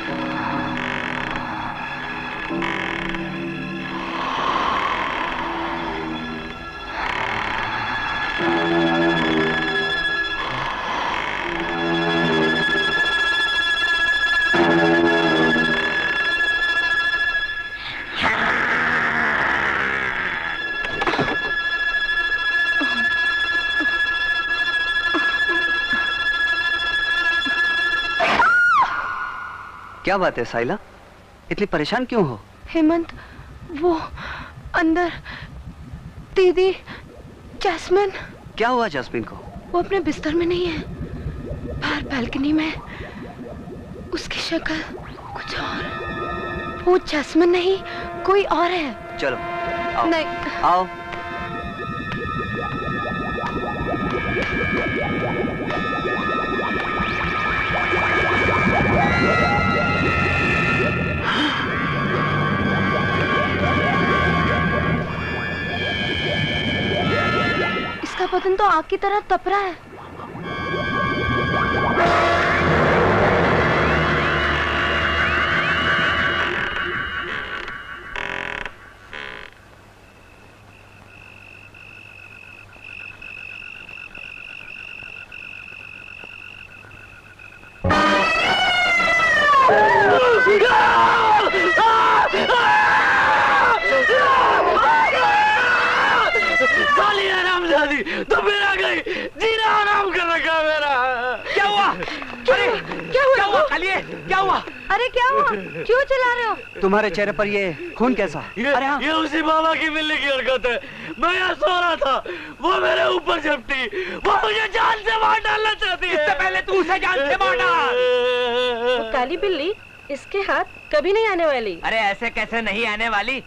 क्या बात है साइला, इतनी परेशान क्यों हो? हेमंत, वो अंदर दीदी जैस्मिन। क्या हुआ जैस्मिन को? वो अपने बिस्तर में नहीं है, बाहर बालकनी में। उसकी शक्ल कुछ और। वो जैस्मिन नहीं, कोई और है। चलो आओ। नहीं आओ। इसका बदन तो आग की तरह तप रहा है। दादी तो मेरा गई जीना आराम कर रखा मेरा। क्या हुआ? अरे क्या हुआ कालिए? क्या हुआ? अरे क्या हुआ? क्यों चिल्ला रहे हो? तुम्हारे चेहरे पर ये खून कैसा? अरे हाँ। ये उसी बाबा की बिल्ली की हरकत है। मैं यहाँ सो रहा था, वो मेरे ऊपर झपटी, वो मुझे जान से मार डालना चाहती है। इससे पहले तू उसे जान से मार डाल। तो काली बिल्ली इसके हाथ कभी नहीं आने वाली। अरे ऐसे कैसे नहीं आने वाली?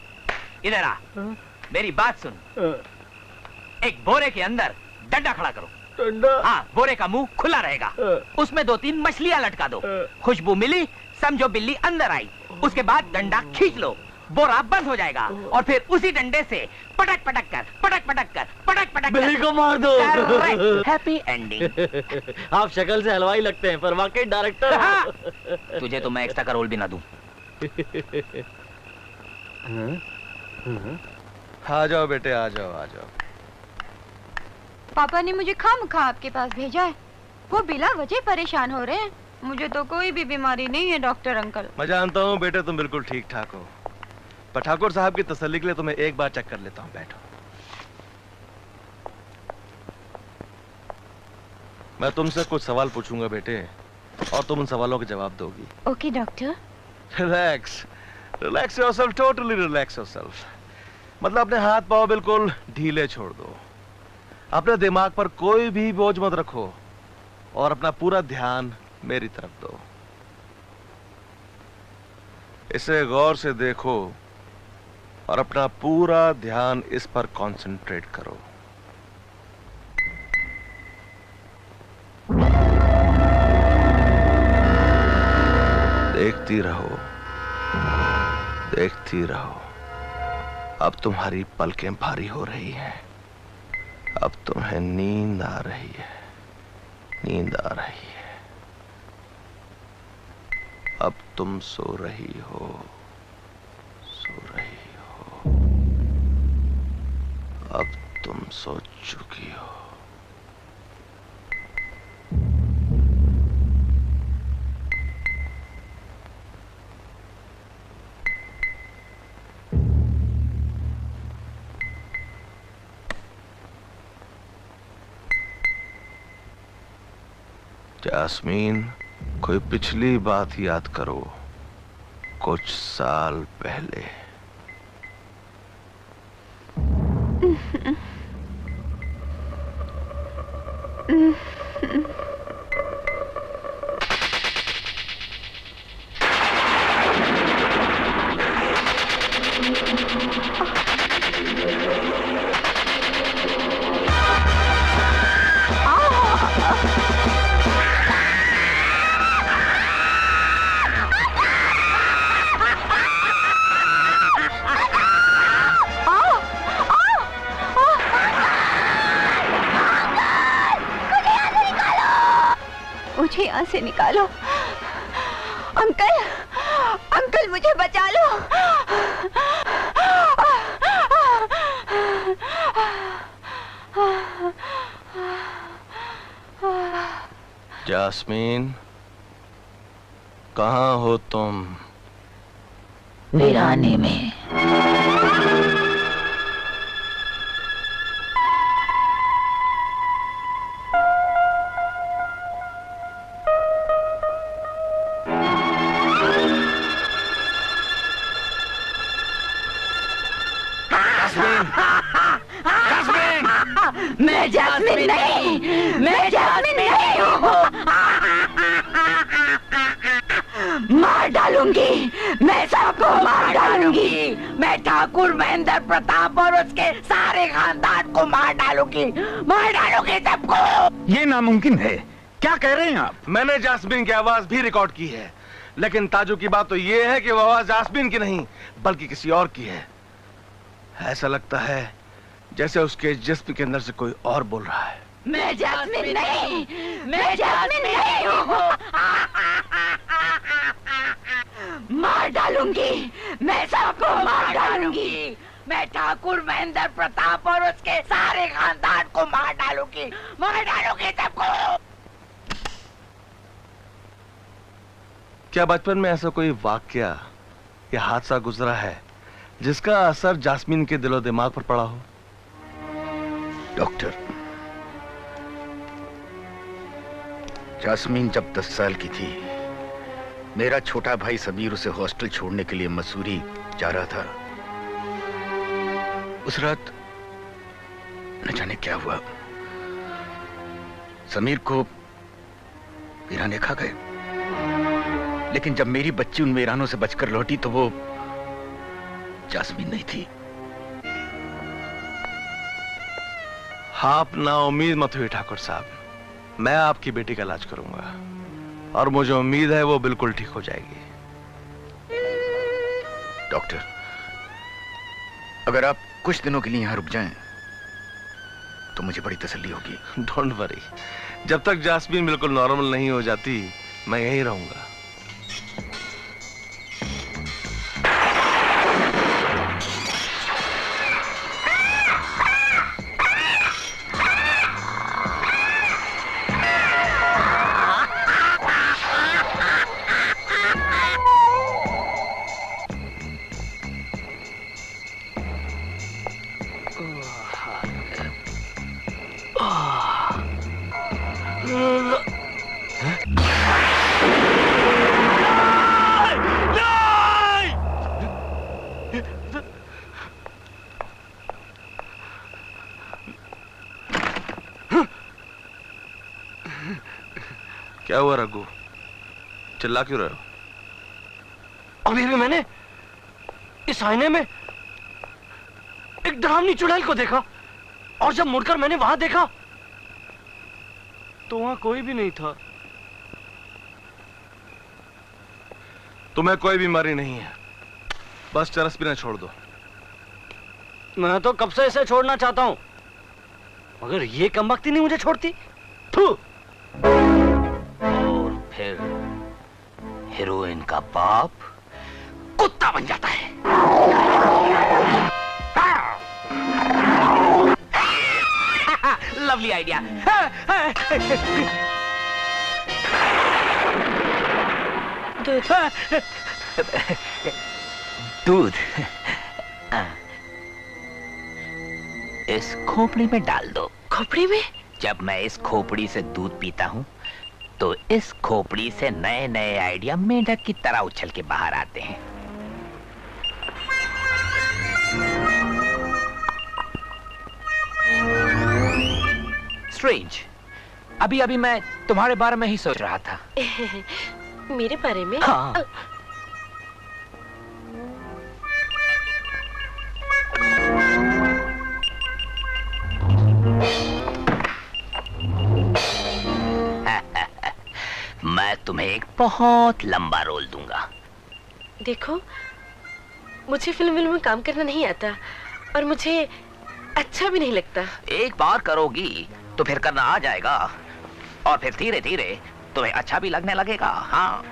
इधर आ, मेरी बात सुन। एक बोरे के अंदर डंडा खड़ा करो। डंडा? हाँ, बोरे का मुंह खुला रहेगा, उसमें 2-3 मछलियां लटका दो। खुशबू मिली, समझो बिल्ली अंदर आई। उसके बाद डंडा खींच लो, बोरा बंद हो जाएगा और फिर उसी डंडे से पटक पटक कर बिल्ली को मार दो। Happy ending. आप शक्ल से हलवाई लगते हैं पर वाकई डायरेक्टर। हाँ। तुझे तो मैं एक्स्ट्रा का रोल भी ना दूं। आ जाओ बेटे, आ जाओ आ जाओ। पापा ने मुझे खामखा आपके पास भेजा है। वो बिला वजह परेशान हो रहे हैं। मुझे तो कोई भी बीमारी नहीं है डॉक्टर अंकल। मैं जानता हूँ बेटे तुम बिल्कुल ठीक ठाक हो, पर ठाकुर साहब की तसल्ली के लिए तुम्हें एक बार चेक कर लेता हूँ। बैठो। मैं तुमसे कुछ सवाल पूछूंगा बेटे और तुम उन सवालों के जवाब दोगी। Okay doctor. Relax, relax yourself, totally relax yourself. मतलब अपने हाथ पांव बिल्कुल ढीले छोड़ दो, अपने दिमाग पर कोई भी बोझ मत रखो और अपना पूरा ध्यान मेरी तरफ दो। इसे गौर से देखो और अपना पूरा ध्यान इस पर कंसंट्रेट करो। देखती रहो, देखती रहो। अब तुम्हारी पलकें भारी हो रही हैं, अब तुम्हें नींद आ रही है, नींद आ रही है। अब तुम सो रही हो, सो रही हो। अब तुम सो चुकी हो। जास्मीन, कोई पिछली बात याद करो, कुछ साल पहले। मुझे यहाँ से निकालो अंकल, अंकल मुझे बचा लो। जास्मीन, कहाँ हो तुम? वीराने में। मैं जास्मिन नहीं, मैं जास्मिन नहीं हूँ। मार डालूंगी, मैं सबको मार डालूंगी। मैं ठाकुर महेंद्र प्रताप और उसके सारे खानदान को मार डालूंगी सबको। ये नामुमकिन है। क्या कह रहे हैं आप? मैंने जास्मिन की आवाज भी रिकॉर्ड की है, लेकिन ताजुब की बात तो ये है कि वो आवाज जास्मिन की नहीं बल्कि किसी और की है। ऐसा लगता है जैसे उसके जिस्म के अंदर से कोई और बोल रहा है। मैं जास्मिन नहीं, मैं जास्मिन नहीं हूँ। मार डालूंगी, मैं सबको मार डालूंगी। मैं ठाकुर महेंद्र प्रताप और उसके सारे खानदान को मार डालूंगी सबको। क्या बचपन में ऐसा कोई वाकया या हादसा गुजरा है जिसका असर जास्मिन के दिलो दिमाग पर पड़ा हो? डॉक्टर, जास्मीन जब 10 साल की थी, मेरा छोटा भाई समीर उसे हॉस्टल छोड़ने के लिए मसूरी जा रहा था। उस रात न जाने क्या हुआ, समीर को वीराने खा गए। लेकिन जब मेरी बच्ची उन वीरानों से बचकर लौटी तो वो जास्मीन नहीं थी। आप ना उम्मीद मत हुई ठाकुर साहब, मैं आपकी बेटी का इलाज करूंगा और मुझे उम्मीद है वो बिल्कुल ठीक हो जाएगी। डॉक्टर, अगर आप कुछ दिनों के लिए यहां रुक जाएं तो मुझे बड़ी तसल्ली होगी। डोंट वरी, जब तक जास्मीन बिल्कुल नॉर्मल नहीं हो जाती मैं यहीं रहूंगा। क्या हुआ रघु, चिल्ला क्यों रहे हो? अभी भी मैंने इस आईने में एक डरावनी चुड़ैल को देखा और जब मुड़कर मैंने वहां देखा तो वहां कोई भी नहीं था। तुम्हें कोई बीमारी नहीं है, बस चरस पीना छोड़ दो। मैं तो कब से इसे छोड़ना चाहता हूं, मगर ये कमबख्ती नहीं मुझे छोड़ती। और फिर हीरोइन का बाप कुत्ता बन जाता है। Lovely idea. दूध इस खोपड़ी में डाल दो। खोपड़ी में? जब मैं इस खोपड़ी से दूध पीता हूँ तो इस खोपड़ी से नए नए आइडिया मेंढक की तरह उछल के बाहर आते हैं। स्ट्रेंज, अभी अभी मैं तुम्हारे बारे में ही सोच रहा था। मेरे बारे में? हाँ। मैं तुम्हें एक बहुत लंबा रोल दूंगा। देखो, मुझे फिल्म में काम करना नहीं आता और मुझे अच्छा भी नहीं लगता। एक बार करोगी तो फिर करना आ जाएगा और फिर धीरे धीरे तुम्हें अच्छा भी लगने लगेगा। हाँ,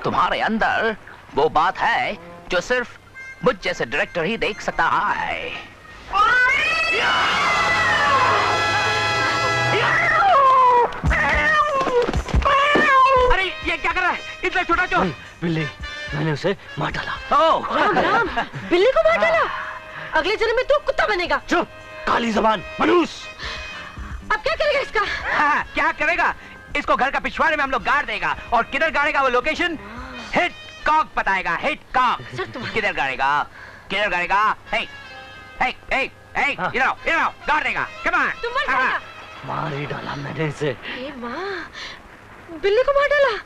तुम्हारे अंदर वो बात है जो सिर्फ मुझ जैसे डायरेक्टर ही देख सकता है। अरे ये क्या कर रहा है? इतना छोटा क्यों? बिल्ली, मैंने उसे मार डाला। ओह, राम राम, बिल्ली को मार डाला? अगले जन्म में तू कुत्ता बनेगा। चुप, काली जबान, मनूस। अब क्या करेगा इसका? हाँ, क्या करेगा? इसको घर का पिछवाड़े में हम लोग गाड़ देगा और किधर गाड़ेगा वो लोकेशन हिट कॉक बताएगा। हिट कॉक किधर गाड़ेगा? किधर गाड़ेगा? हे हे हे हे, इधर आओ, गाड़ देगा। कम ऑन, तुम मर जाएगा। मार ही डाला मैंने इसे। ए माँ, बिल्ली को मार डाला।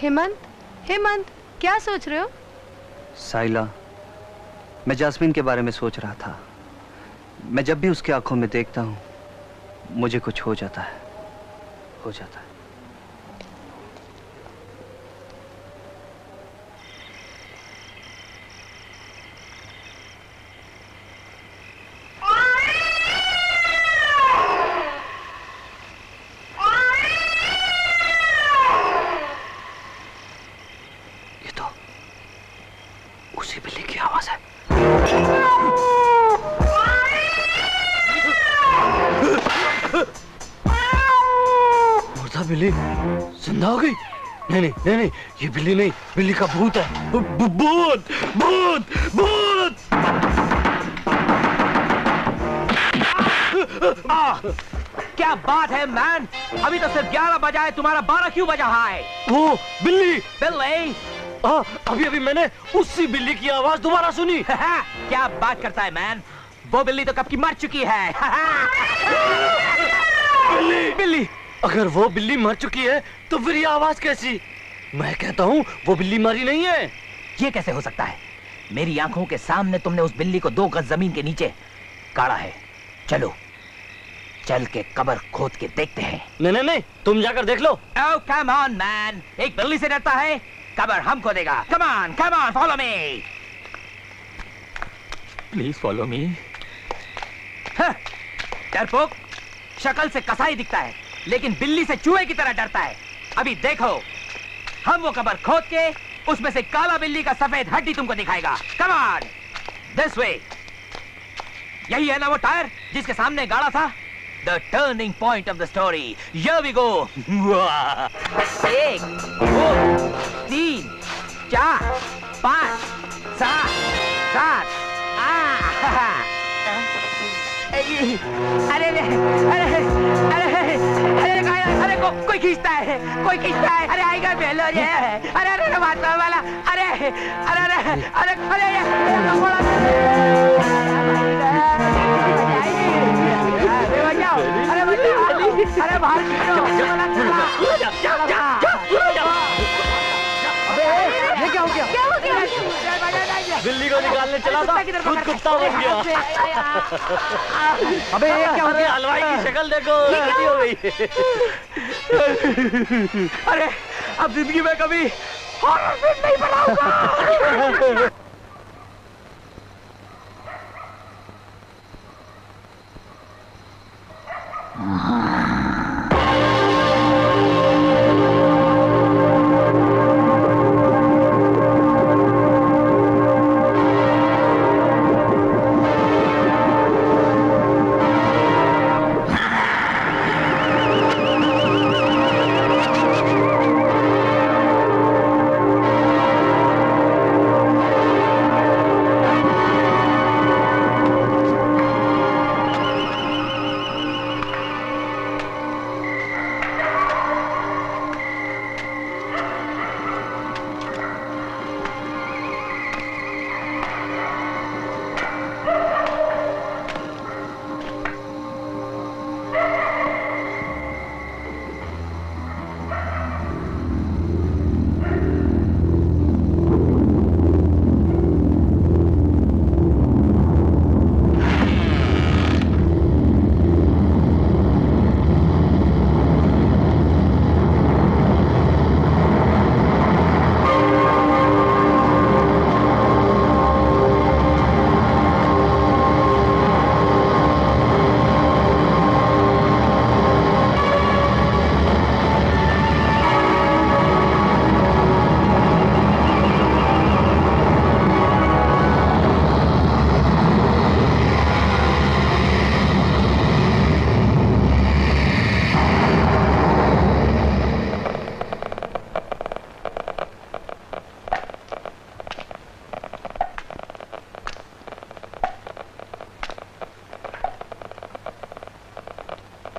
हेमंत, हेमंत, क्या सोच रहे हो? साइला, मैं जास्मीन के बारे में सोच रहा था। मैं जब भी उसकी आंखों में देखता हूँ मुझे कुछ हो जाता है, हो जाता है। ये तो उसी बिल्ली की आवाज है। मुर्दा बिल्ली जिंदा हो गई? नहीं नहीं नहीं नहीं, ये बिल्ली नहीं, बिल्ली का भूत है। भूत भूत भूत। क्या बात है मैन, अभी तो सिर्फ 11 बजा है, तुम्हारा 12 क्यों बजा है? वो बिल्ली बिल्ली? अभी अभी मैंने उसी बिल्ली की आवाज दोबारा सुनी। क्या बात करता है मैन, वो बिल्ली तो कब की मर चुकी है। बिल्ली बिल्ली, अगर वो बिल्ली मर चुकी है तो फिर ये आवाज कैसी? मैं कहता हूँ वो बिल्ली मरी नहीं है। ये कैसे हो सकता है? मेरी आंखों के सामने तुमने उस बिल्ली को 2 गज जमीन के नीचे गाड़ा है। चलो चल के कब्र खोद के देखते हैं। नहीं नहीं नहीं, तुम जाकर देख लो। Oh, come on, man. एक बिल्ली से डरता है, कब्र हम खोदेगा। Come on, follow me. Please follow me. डरपोक, शक्ल से कसाई दिखता है, लेकिन बिल्ली से चूहे की तरह डरता है। अभी देखो, हम वो कब्र खोद के उसमें से काला बिल्ली का सफेद हड्डी तुमको दिखाएगा। Come on, this way. यही है ना वो टायर जिसके सामने गाड़ा था? The turning point of the story. Here we go. 1, 2, 3, 4, 5, 6, 7। अरे अरे अरे अरे अरे कोई खींचता है, कोई खींचता है। अरे आएगा बेलो ये। अरे अरे माता वाला। अरे अरे अरे अरे अरे अरे बाहर ये क्या हो गया? क्या हो गया? बिल्ली को निकालने चला था, खुद कुत्ता बन गया। अबे ये क्या हो गया? हलवाई की शक्ल देखो, ऐसी हो गई। अरे अब जिंदगी में कभी हॉरर फिल्म नहीं बनाऊंगा।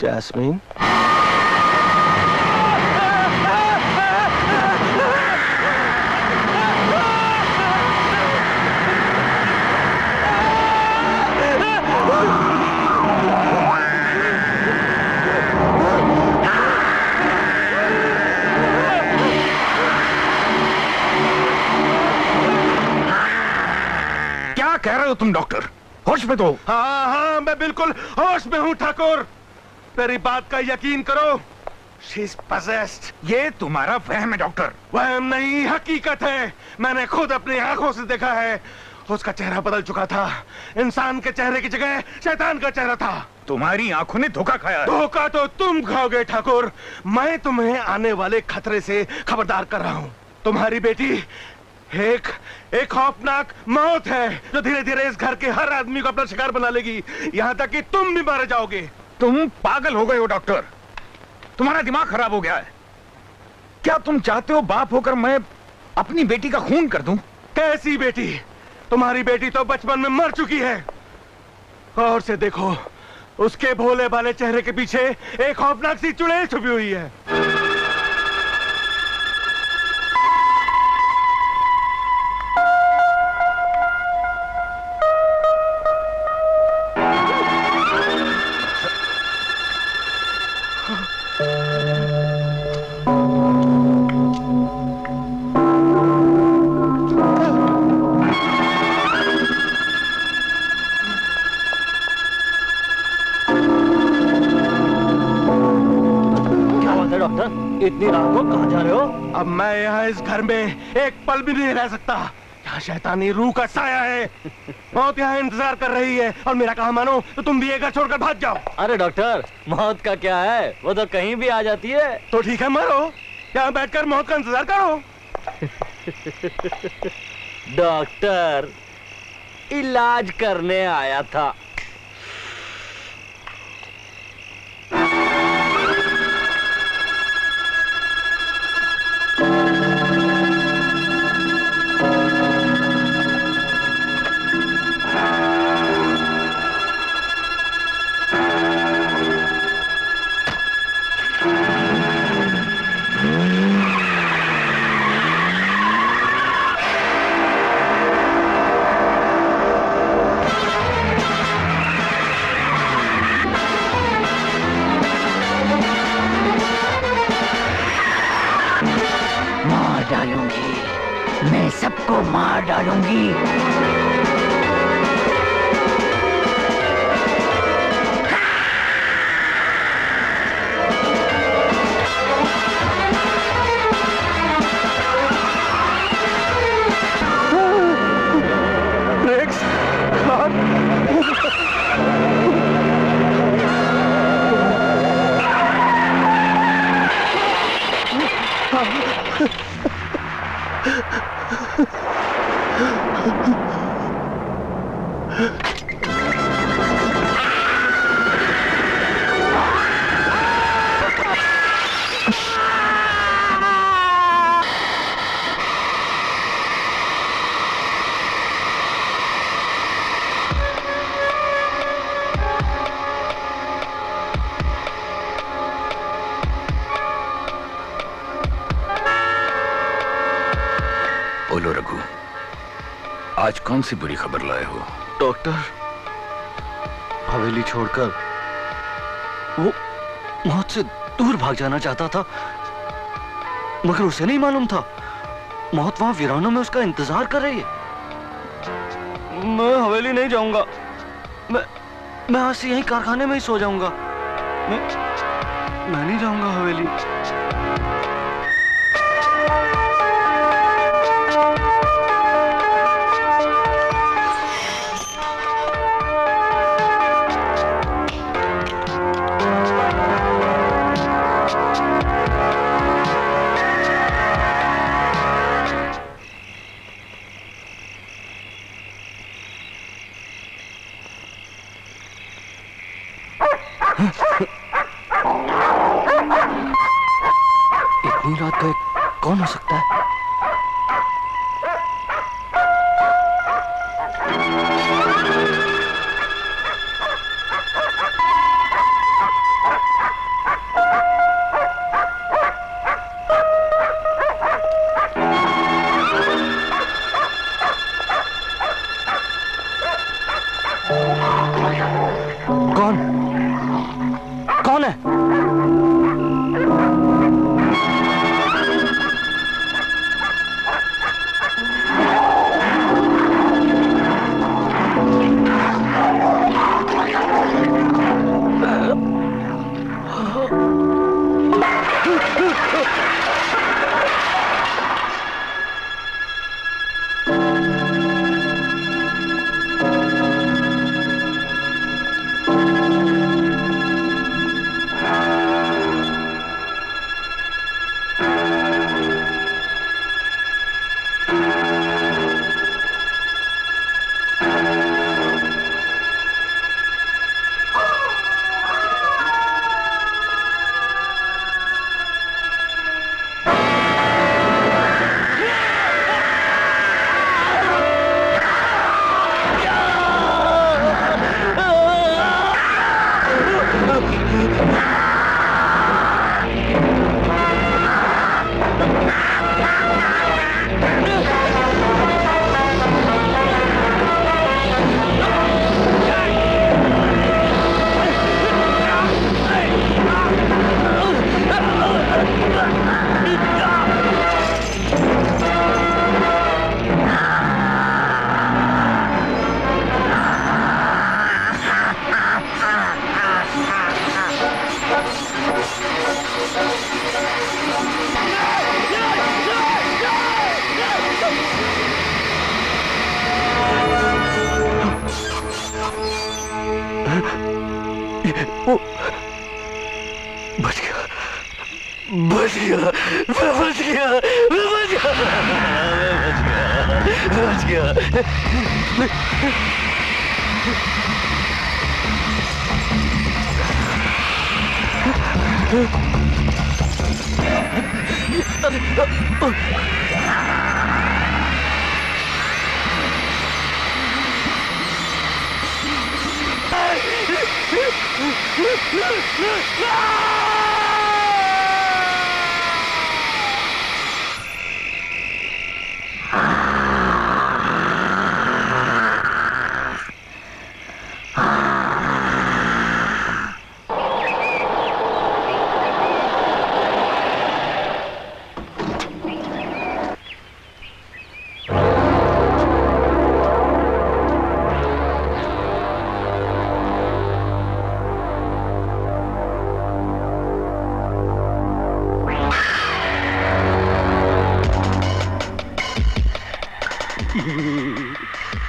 Jasmine? क्या कह रहे हो तुम डॉक्टर? होश में तो? हाँ हाँ, मैं बिल्कुल होश में हूँ ठाकुर। मेरी बात का यकीन करो, She is possessed. ये तुम्हारा वहम है डॉक्टर। वहम नहीं, हकीकत है। मैंने खुद अपनी आंखों से देखा है। उसका चेहरा बदल चुका था। इंसान के चेहरे की जगह शैतान का चेहरा था। तुम्हारी आंखों ने धोखा खाया। धोखा तो तुम खाओगे ठाकुर। मैं तुम्हें आने वाले खतरे से खबरदार कर रहा हूँ। तुम्हारी बेटी एक खौफनाक मौत है जो धीरे धीरे इस घर के हर आदमी को अपना शिकार बना लेगी, यहाँ तक कि तुम भी मारे जाओगे। तुम पागल हो गए हो डॉक्टर, तुम्हारा दिमाग खराब हो गया है। क्या तुम चाहते हो बाप होकर मैं अपनी बेटी का खून कर दूं? कैसी बेटी? तुम्हारी बेटी तो बचपन में मर चुकी है। और से देखो, उसके भोले भाले चेहरे के पीछे एक खौफनाक सी चुड़ैल छुपी हुई है। इतनी रात को कहाँ जा रहे हो? अब मैं यहाँ इस घर में एक पल भी नहीं रह सकता। यहाँ शैतानी रूह का साया है। मौत यहाँ इंतजार कर रही है और मेरा कहा मानो तो तुम भी ये घर छोड़कर भाग जाओ। अरे डॉक्टर, मौत का क्या है, वो तो कहीं भी आ जाती है। तो ठीक है, मरो, यहाँ बैठकर मौत का इंतजार करो। डॉक्टर, इलाज करने आया था। सबको मार डालूंगी। रेक्स, बोलो रघु, आज कौन सी बुरी खबर लाए हो? डॉक्टर, हवेली छोड़कर वो मौत से दूर भाग जाना चाहता था, मगर उसे नहीं मालूम था मौत वहां वीरानों में उसका इंतजार कर रही है। मैं हवेली नहीं जाऊंगा। मैं आज से यहीं कारखाने में ही सो जाऊंगा। मैं नहीं जाऊंगा हवेली। इतनी रात गए कौन हो सकता है? कौन है? वो बच गया, बच गया, मैं बच गया, मैं बच गया, मैं बच गया, मैं बच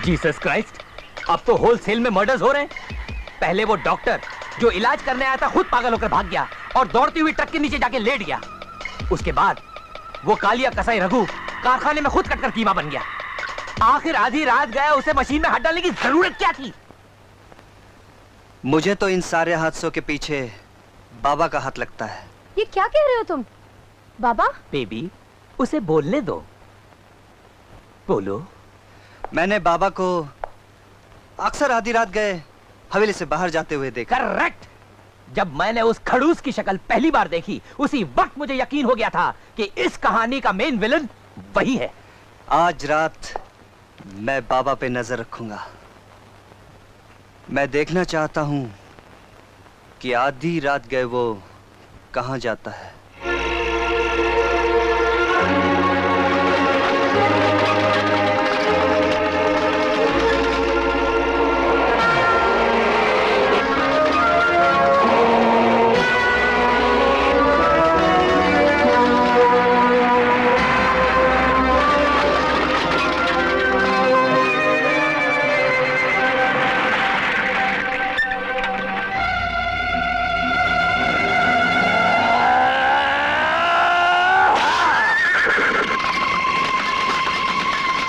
जीसस क्राइस्ट, अब तो होलसेल में मर्डर्स हो रहे हैं। पहले वो डॉक्टर जो इलाज करने आया था खुद पागल होकर भाग गया और दौड़ती हुई ट्रक के नीचे जाके लेट गया। उसके बाद वो कालिया कसाई रघु कारखाने में खुद कटकर कीमा बन गया। आखिर आधी रात गया, उसे मशीन में हाथ डालने की जरूरत क्या थी? मुझे तो इन सारे हादसों के पीछे बाबा का हाथ लगता है। ये क्या कह रहे हो तुम? बाबा? बेबी, उसे बोलने दो। बोलो। मैंने बाबा को अक्सर आधी रात गए हवेली से बाहर जाते हुए देखा। करेक्ट। जब मैंने उस खड़ूस की शक्ल पहली बार देखी, उसी वक्त मुझे यकीन हो गया था कि इस कहानी का मेन विलन वही है। आज रात मैं बाबा पे नजर रखूंगा। मैं देखना चाहता हूं कि आधी रात गए वो कहां जाता है।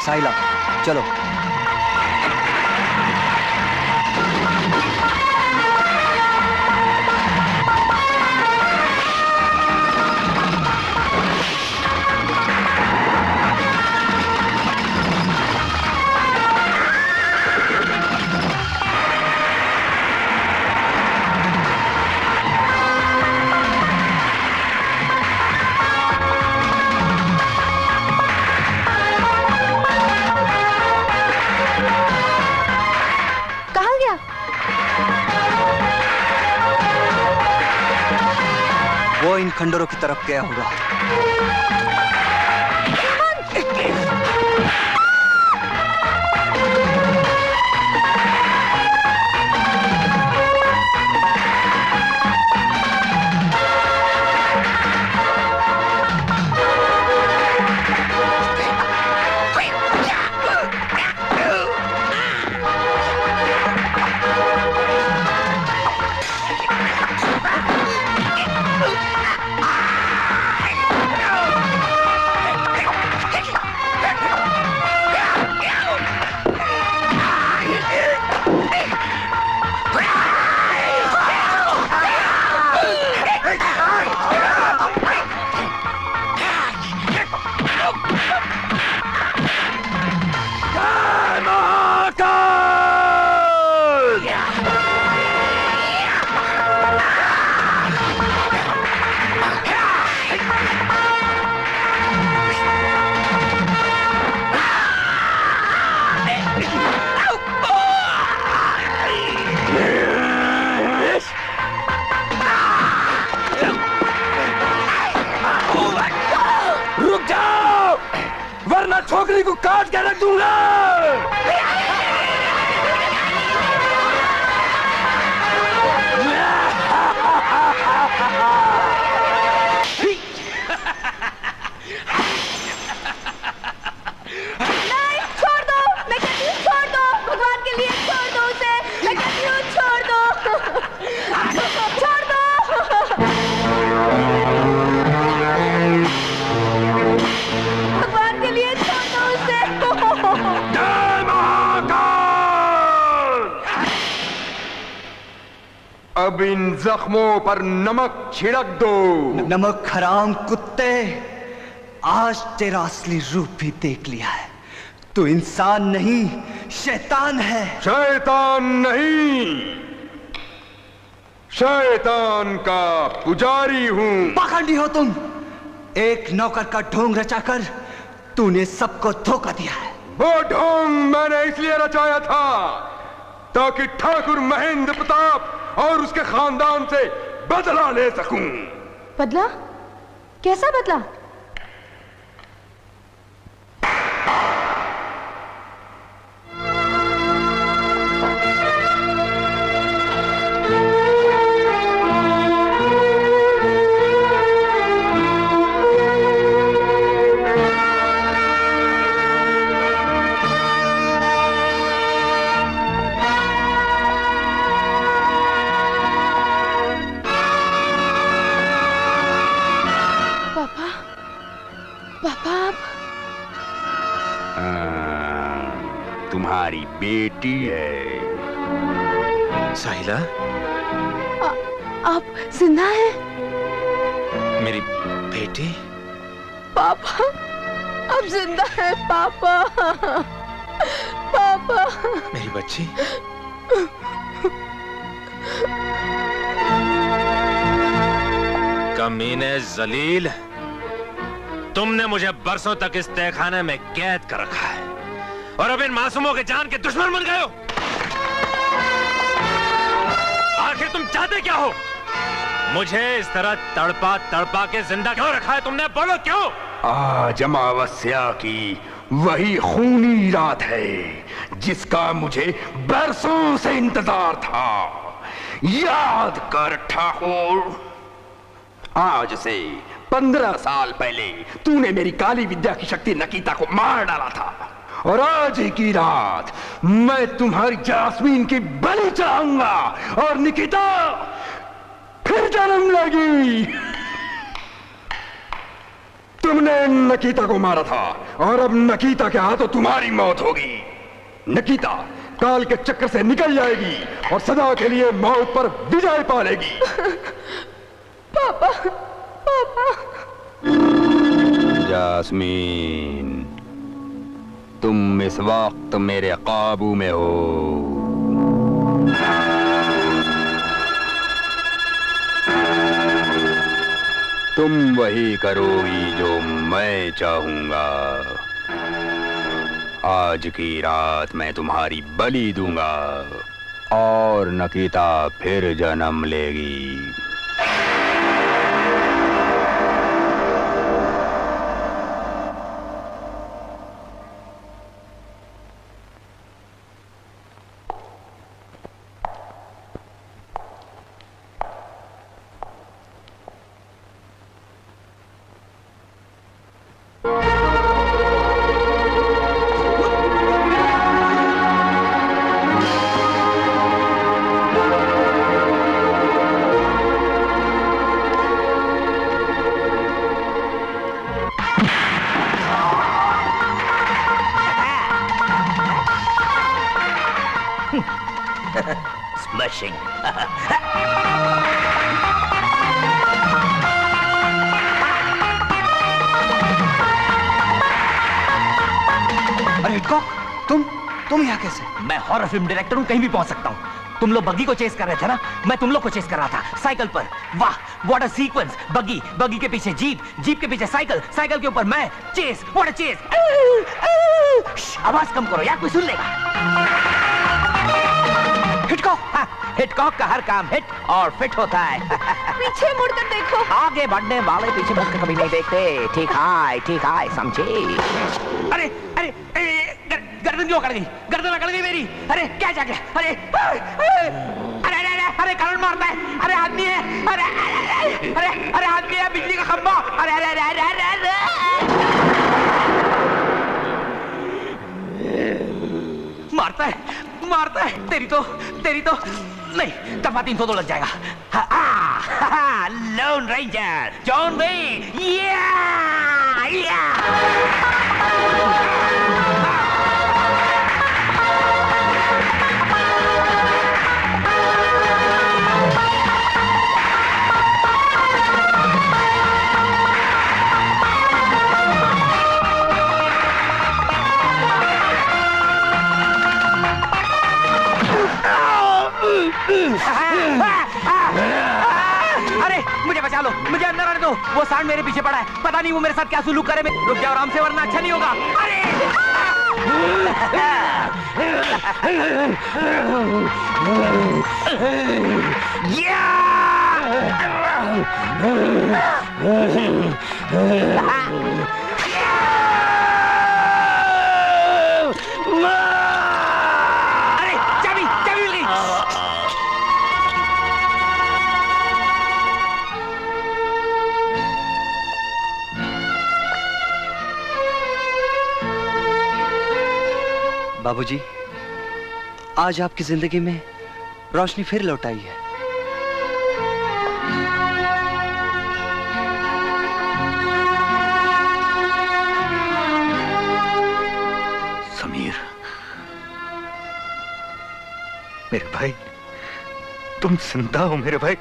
साहिला, चलो। वो इन खंडरों की तरफ गया होगा। वरना छोकरी को काट के रख दूंगा। नहीं, छोड़ दो, मैं कहती हूँ छोड़ दो, भगवान के लिए छोड़ दो उसे, मैं कहती हूँ छोड़ दो। अब इन जख्मों पर नमक छिड़क दो। नमक हराम कुत्ते, आज तेरा असली रूप भी देख लिया है। तू इंसान नहीं, शैतान है। शैतान नहीं, शैतान का पुजारी हूं। पाखंडी हो तुम। एक नौकर का ढोंग रचाकर तूने सबको धोखा दिया है। वो ढोंग मैंने इसलिए रचाया था ताकि ठाकुर महेंद्र प्रताप और उसके खानदान से बदला ले सकूं। बदला? कैसा बदला? तुम्हारी बेटी है। साहिला, आप जिंदा हैं? मेरी बेटी? पापा, आप जिंदा हैं पापा। पापा, मेरी बच्ची। कमीने जलील, तुमने मुझे बरसों तक इस तहखाने में कैद कर रखा है और अब इन मासूमों के जान के दुश्मन बन गए हो। आखिर तुम चाहते क्या हो? मुझे इस तरह तड़पा तड़पा के जिंदा क्यों रखा है तुमने? बोलो क्यों? आज अमावस्या की वही खूनी रात है जिसका मुझे बरसों से इंतजार था। याद कर ठाकुर, आज से 15 साल पहले तूने मेरी काली विद्या की शक्ति नकीता को मार डाला था और आज ही की रात मैं तुम्हारी जास्मीन की बलि चढ़ाऊंगा और निकिता फिर जन्म लेगी। तुमने नकीता को मारा था और अब नकीता के हाथों तुम्हारी मौत होगी। नकीता काल के चक्कर से निकल जाएगी और सदा के लिए मौत पर विजय पा लेगी। पापा, पापा। जास्मीन, तुम इस वक्त मेरे काबू में हो। तुम वही करोगी जो मैं चाहूंगा। आज की रात मैं तुम्हारी बलि दूंगा और नकीता फिर जन्म लेगी। Smashing. अरे हिटकॉक, तुम यहाँ कैसे? मैं हॉरर फिल्म डायरेक्टर हूँ, कहीं भी पहुँच सकता हूँ। तुम लोग बग्गी को चेस कर रहे थे ना, मैं तुम लोग को चेस कर रहा था साइकिल पर। वाह, व्हाट अ सीक्वेंस। बग्गी के पीछे जीप के पीछे साइकिल के ऊपर मैं। Chase, what a chase. आवाज कम करो यार, कोई सुन लेगा। हिटकॉक का हर काम हिट और फिट होता है। पीछे मुड़कर देखो। आगे बढ़ने वाले पीछे मुड़कर कभी नहीं देखते। ठीक है, समझे? अरे गर्दन क्यों अकड़ गई? गर्दन अकड़ गई मेरी। अरे क्या जाके? अरे करंट मारता है। अरे आदमी है। अरे आदमी है, बिजली का खंभा। अरे मारता है। तेरी तो नहीं, दफा 302 लग जाएगा। Loan ranger John when. अरे मुझे बचा लो, मुझे अंदर आने दो। वो सांड मेरे पीछे पड़ा है, पता नहीं वो मेरे साथ क्या सुलूक करे। रुक जाओ आराम से, वरना अच्छा नहीं होगा। अरे चाबी चाबी मिल गई। बाबूजी, आज आपकी जिंदगी में रोशनी फिर लौट आई है। समीर, मेरे भाई, तुम जिंदा हो मेरे भाई।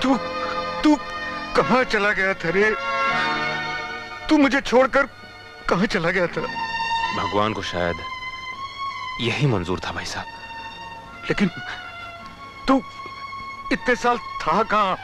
तू कहां चला गया था रे? तू मुझे छोड़कर कहां चला गया था? भगवान को शायद यही मंजूर था भाई साहब। लेकिन तू इतने साल था कहां?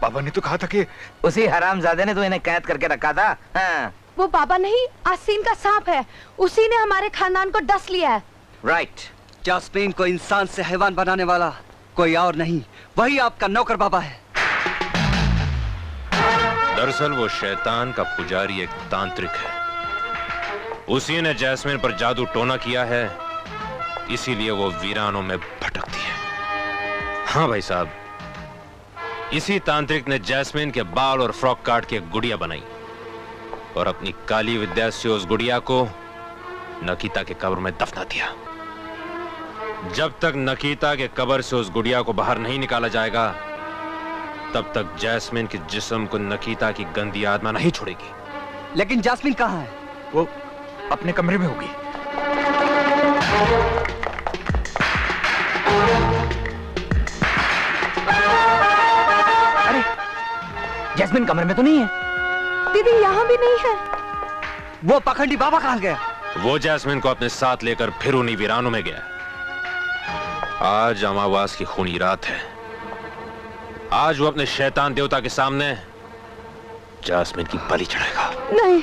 बाबा ने तो कहा था कि उसी हरामजादे ने तो इन्हें कैद करके रखा था। हाँ। वो बाबा नहीं, आसीन का सांप है। उसी ने हमारे खानदान को डस लिया है। राइट। जास्मीन को इंसान से हैवान बनाने वाला कोई और नहीं, वही आपका नौकर बाबा है। दरअसल वो शैतान का पुजारी एक तांत्रिक है। उसी ने जैस्मिन पर जादू टोना किया है, इसीलिए वो वीरानों में भटकती है। हाँ भाई साहब, इसी तांत्रिक ने जैस्मिन के बाल और फ्रॉक काट के गुड़िया बनाई और अपनी काली विद्या से उस गुड़िया को नकीता के कब्र में दफना दिया। जब तक नकीता के कब्र से उस गुड़िया को बाहर नहीं निकाला जाएगा, तब तक जैस्मिन के जिस्म को नकीता की गंदी आत्मा नहीं छोड़ेगी। लेकिन जैस्मिन कहाँ है? वो अपने कमरे में होगी। अरे जैस्मिन कमरे में तो नहीं है। दीदी यहाँ भी नहीं है। वो पखंडी बाबा कहाँ गया? वो जैस्मिन को अपने साथ लेकर फिर उन्हीं वीरानों में गया। आज अमावास की खूनी रात है। आज वो अपने शैतान देवता के सामने जैस्मिन की बलि चढ़ाएगा। नहीं।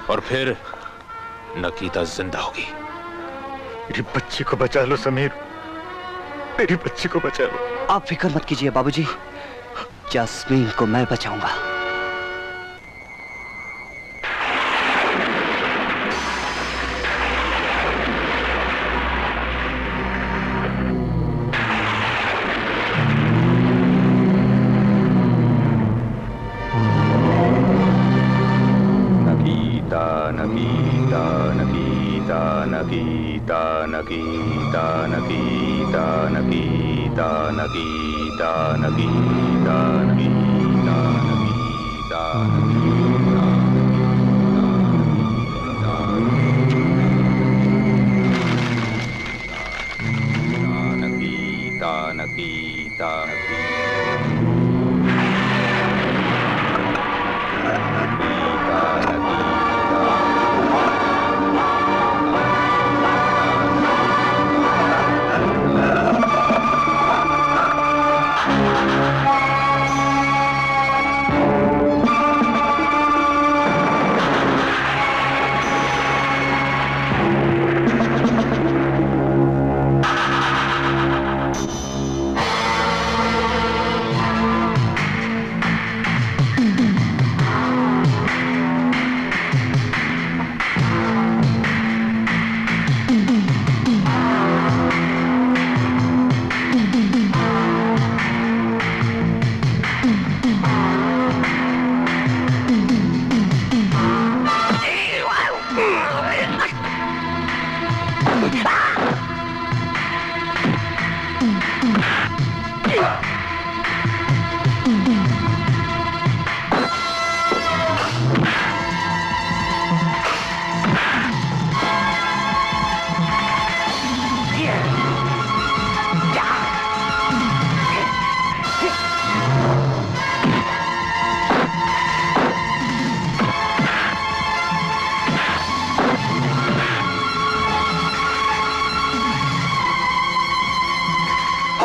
और फिर नकीता जिंदा होगी। मेरी बच्ची को बचा लो समीर, मेरी बच्ची को बचा लो। आप फिक्र मत कीजिए बाबूजी, जैस्मीन को मैं बचाऊंगा।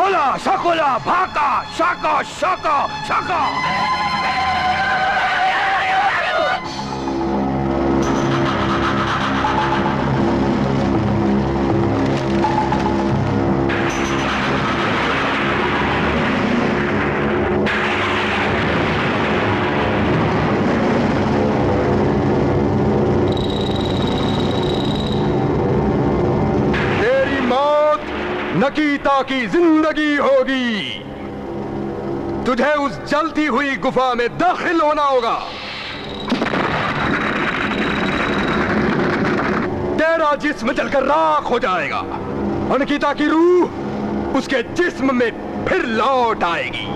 बोला शकुला भाका शाका शाका शाका। नकीता की जिंदगी होगी। तुझे उस जलती हुई गुफा में दाखिल होना होगा। तेरा जिस्म जलकर राख हो जाएगा और नकीता की रूह उसके जिस्म में फिर लौट आएगी।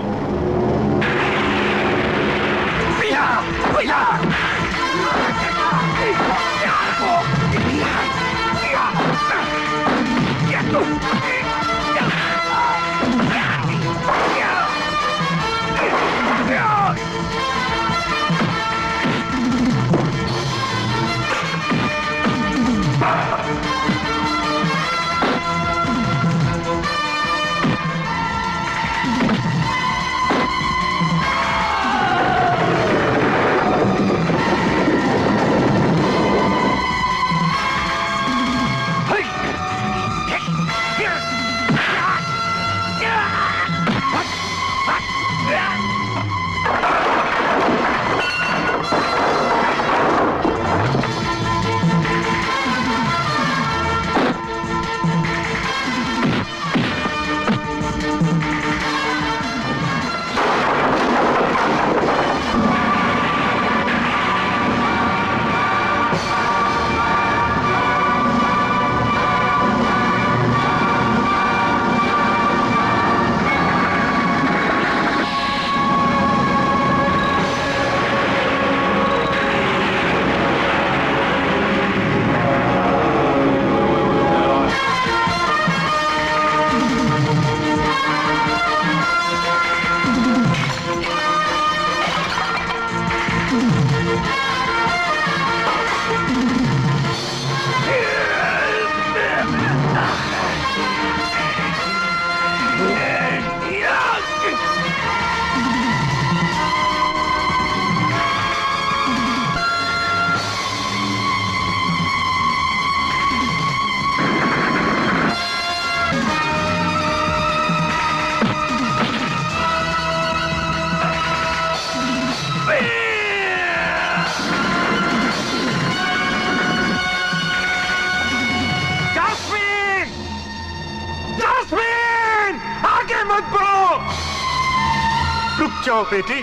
जाओ बेटी,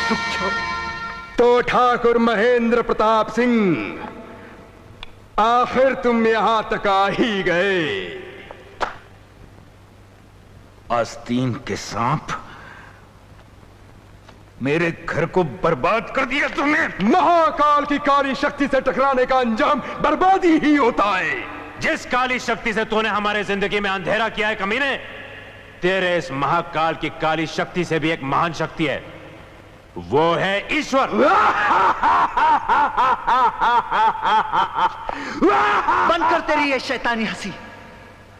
रुक जाओ। तो ठाकुर महेंद्र प्रताप सिंह, आखिर तुम यहां तक आ ही गए। आस्तीन के सांप, मेरे घर को बर्बाद कर दिया तुमने। महाकाल की काली शक्ति से टकराने का अंजाम बर्बादी ही होता है। जिस काली शक्ति से तूने हमारे जिंदगी में अंधेरा किया है कमीने, तेरे इस महाकाल की काली शक्ति से भी एक महान शक्ति है, वो है ईश्वर। बंद कर तेरी ये शैतानी हंसी।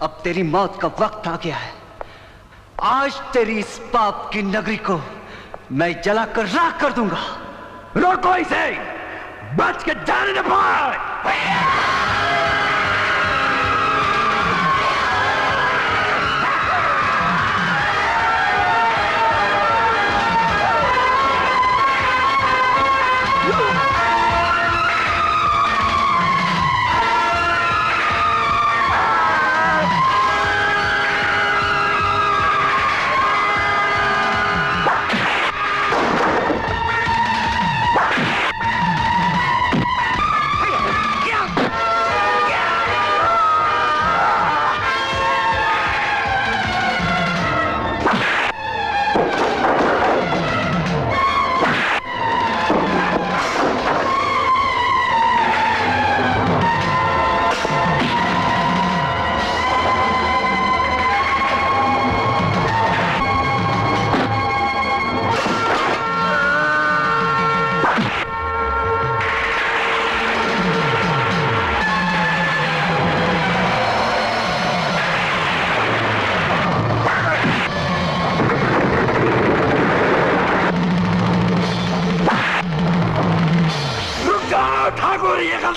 अब तेरी मौत का वक्त आ गया है। आज तेरी इस पाप की नगरी को मैं जलाकर राख कर दूंगा। रोको इसे, बच के जाने न पाए।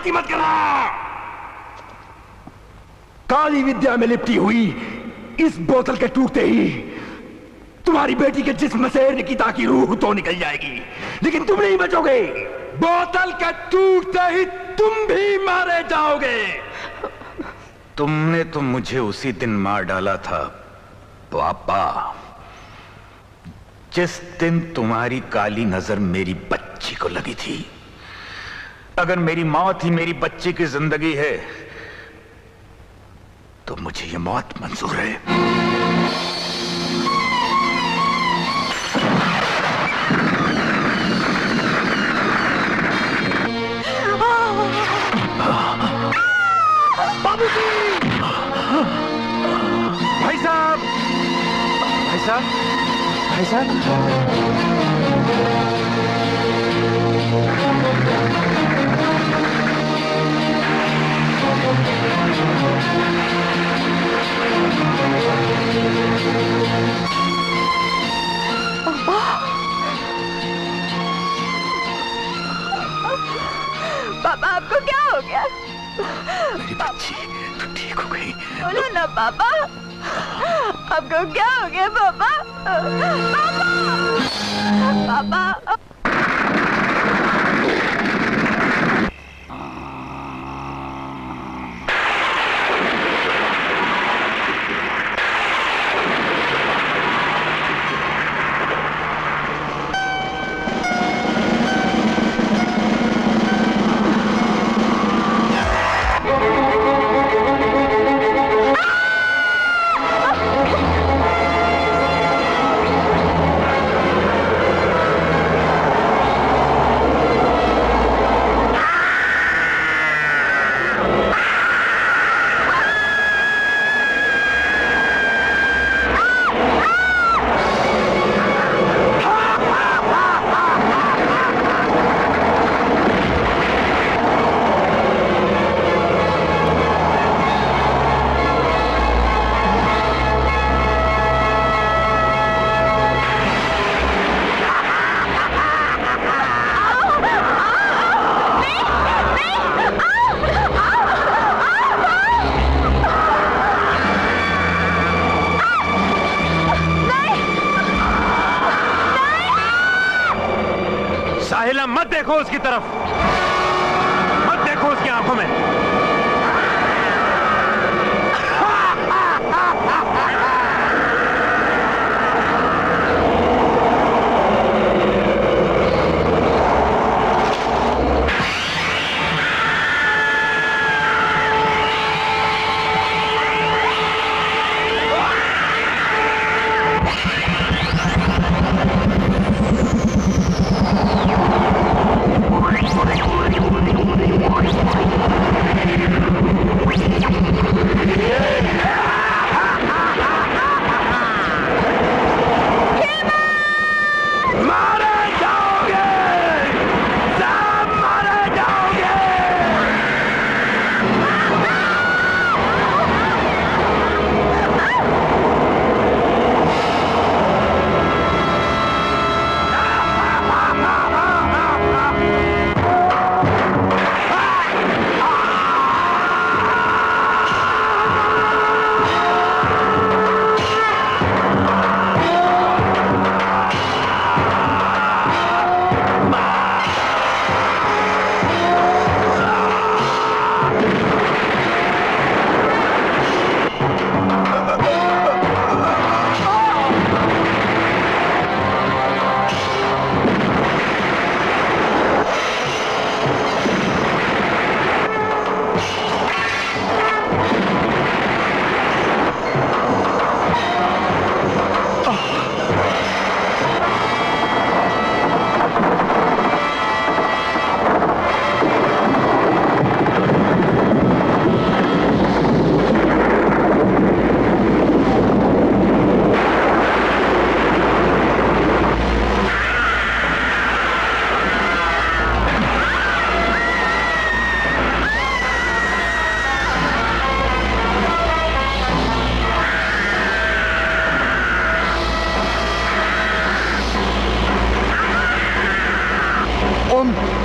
बेइज्जती मत करा। काली विद्या में लिपटी हुई इस बोतल के टूटते ही तुम्हारी बेटी के जिस्म से निकिता की रूह तो निकल जाएगी, लेकिन तुम नहीं बचोगे। बोतल के टूटते ही तुम भी मारे जाओगे। तुमने तो मुझे उसी दिन मार डाला था पापा, जिस दिन तुम्हारी काली नजर मेरी बच्ची को लगी थी। अगर मेरी मौत ही मेरी बच्ची की जिंदगी है तो मुझे ये मौत मंजूर है। बाबूजी! भाई साहब, भाई साहब, भाई साहब, पापा आपको क्या हो गया? मेरी बच्ची तो ठीक हो गई। बोलो ना पापा, आपको क्या हो गया पापा? पापा, पापा। मत देखो उसकी तरफ, मत देखो उसकी आंखों में।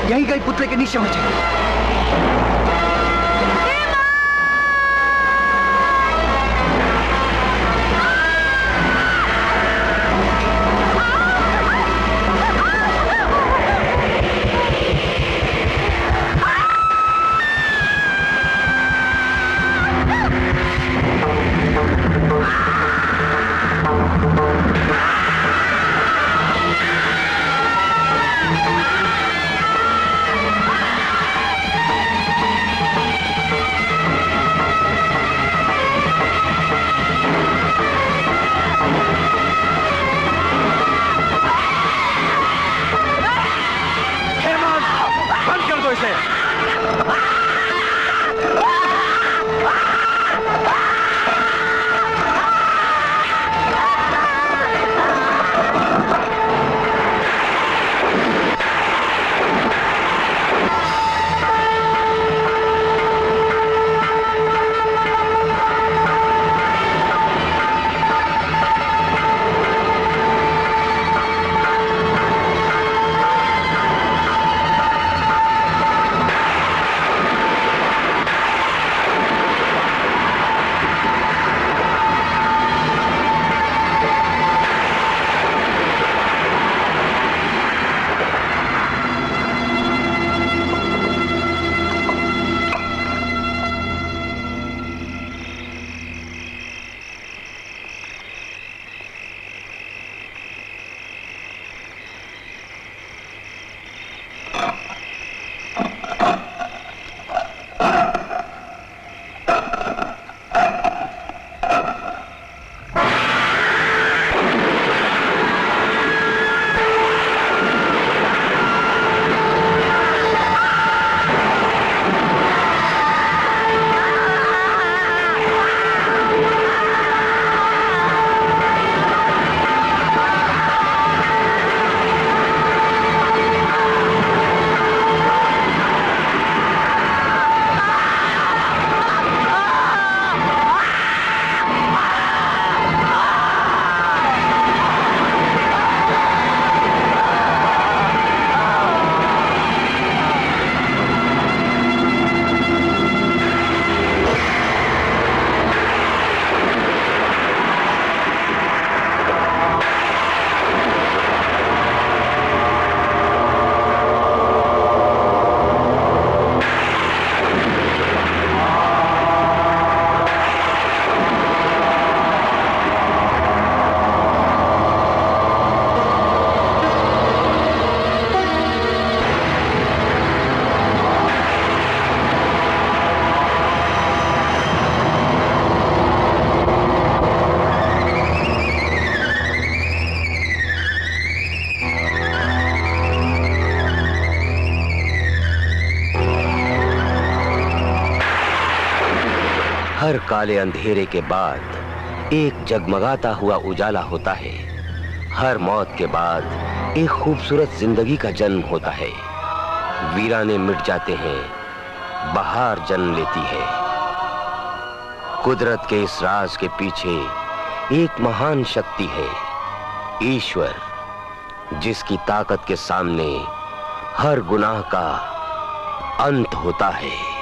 यहीं कहीं पुतले के नीचे बचे। हर काले अंधेरे के बाद एक जगमगाता हुआ उजाला होता है। हर मौत के बाद एक खूबसूरत जिंदगी का जन्म होता है। वीराने मिट जाते हैं, बहार जन्म लेती है। कुदरत के इस राज के पीछे एक महान शक्ति है, ईश्वर, जिसकी ताकत के सामने हर गुनाह का अंत होता है।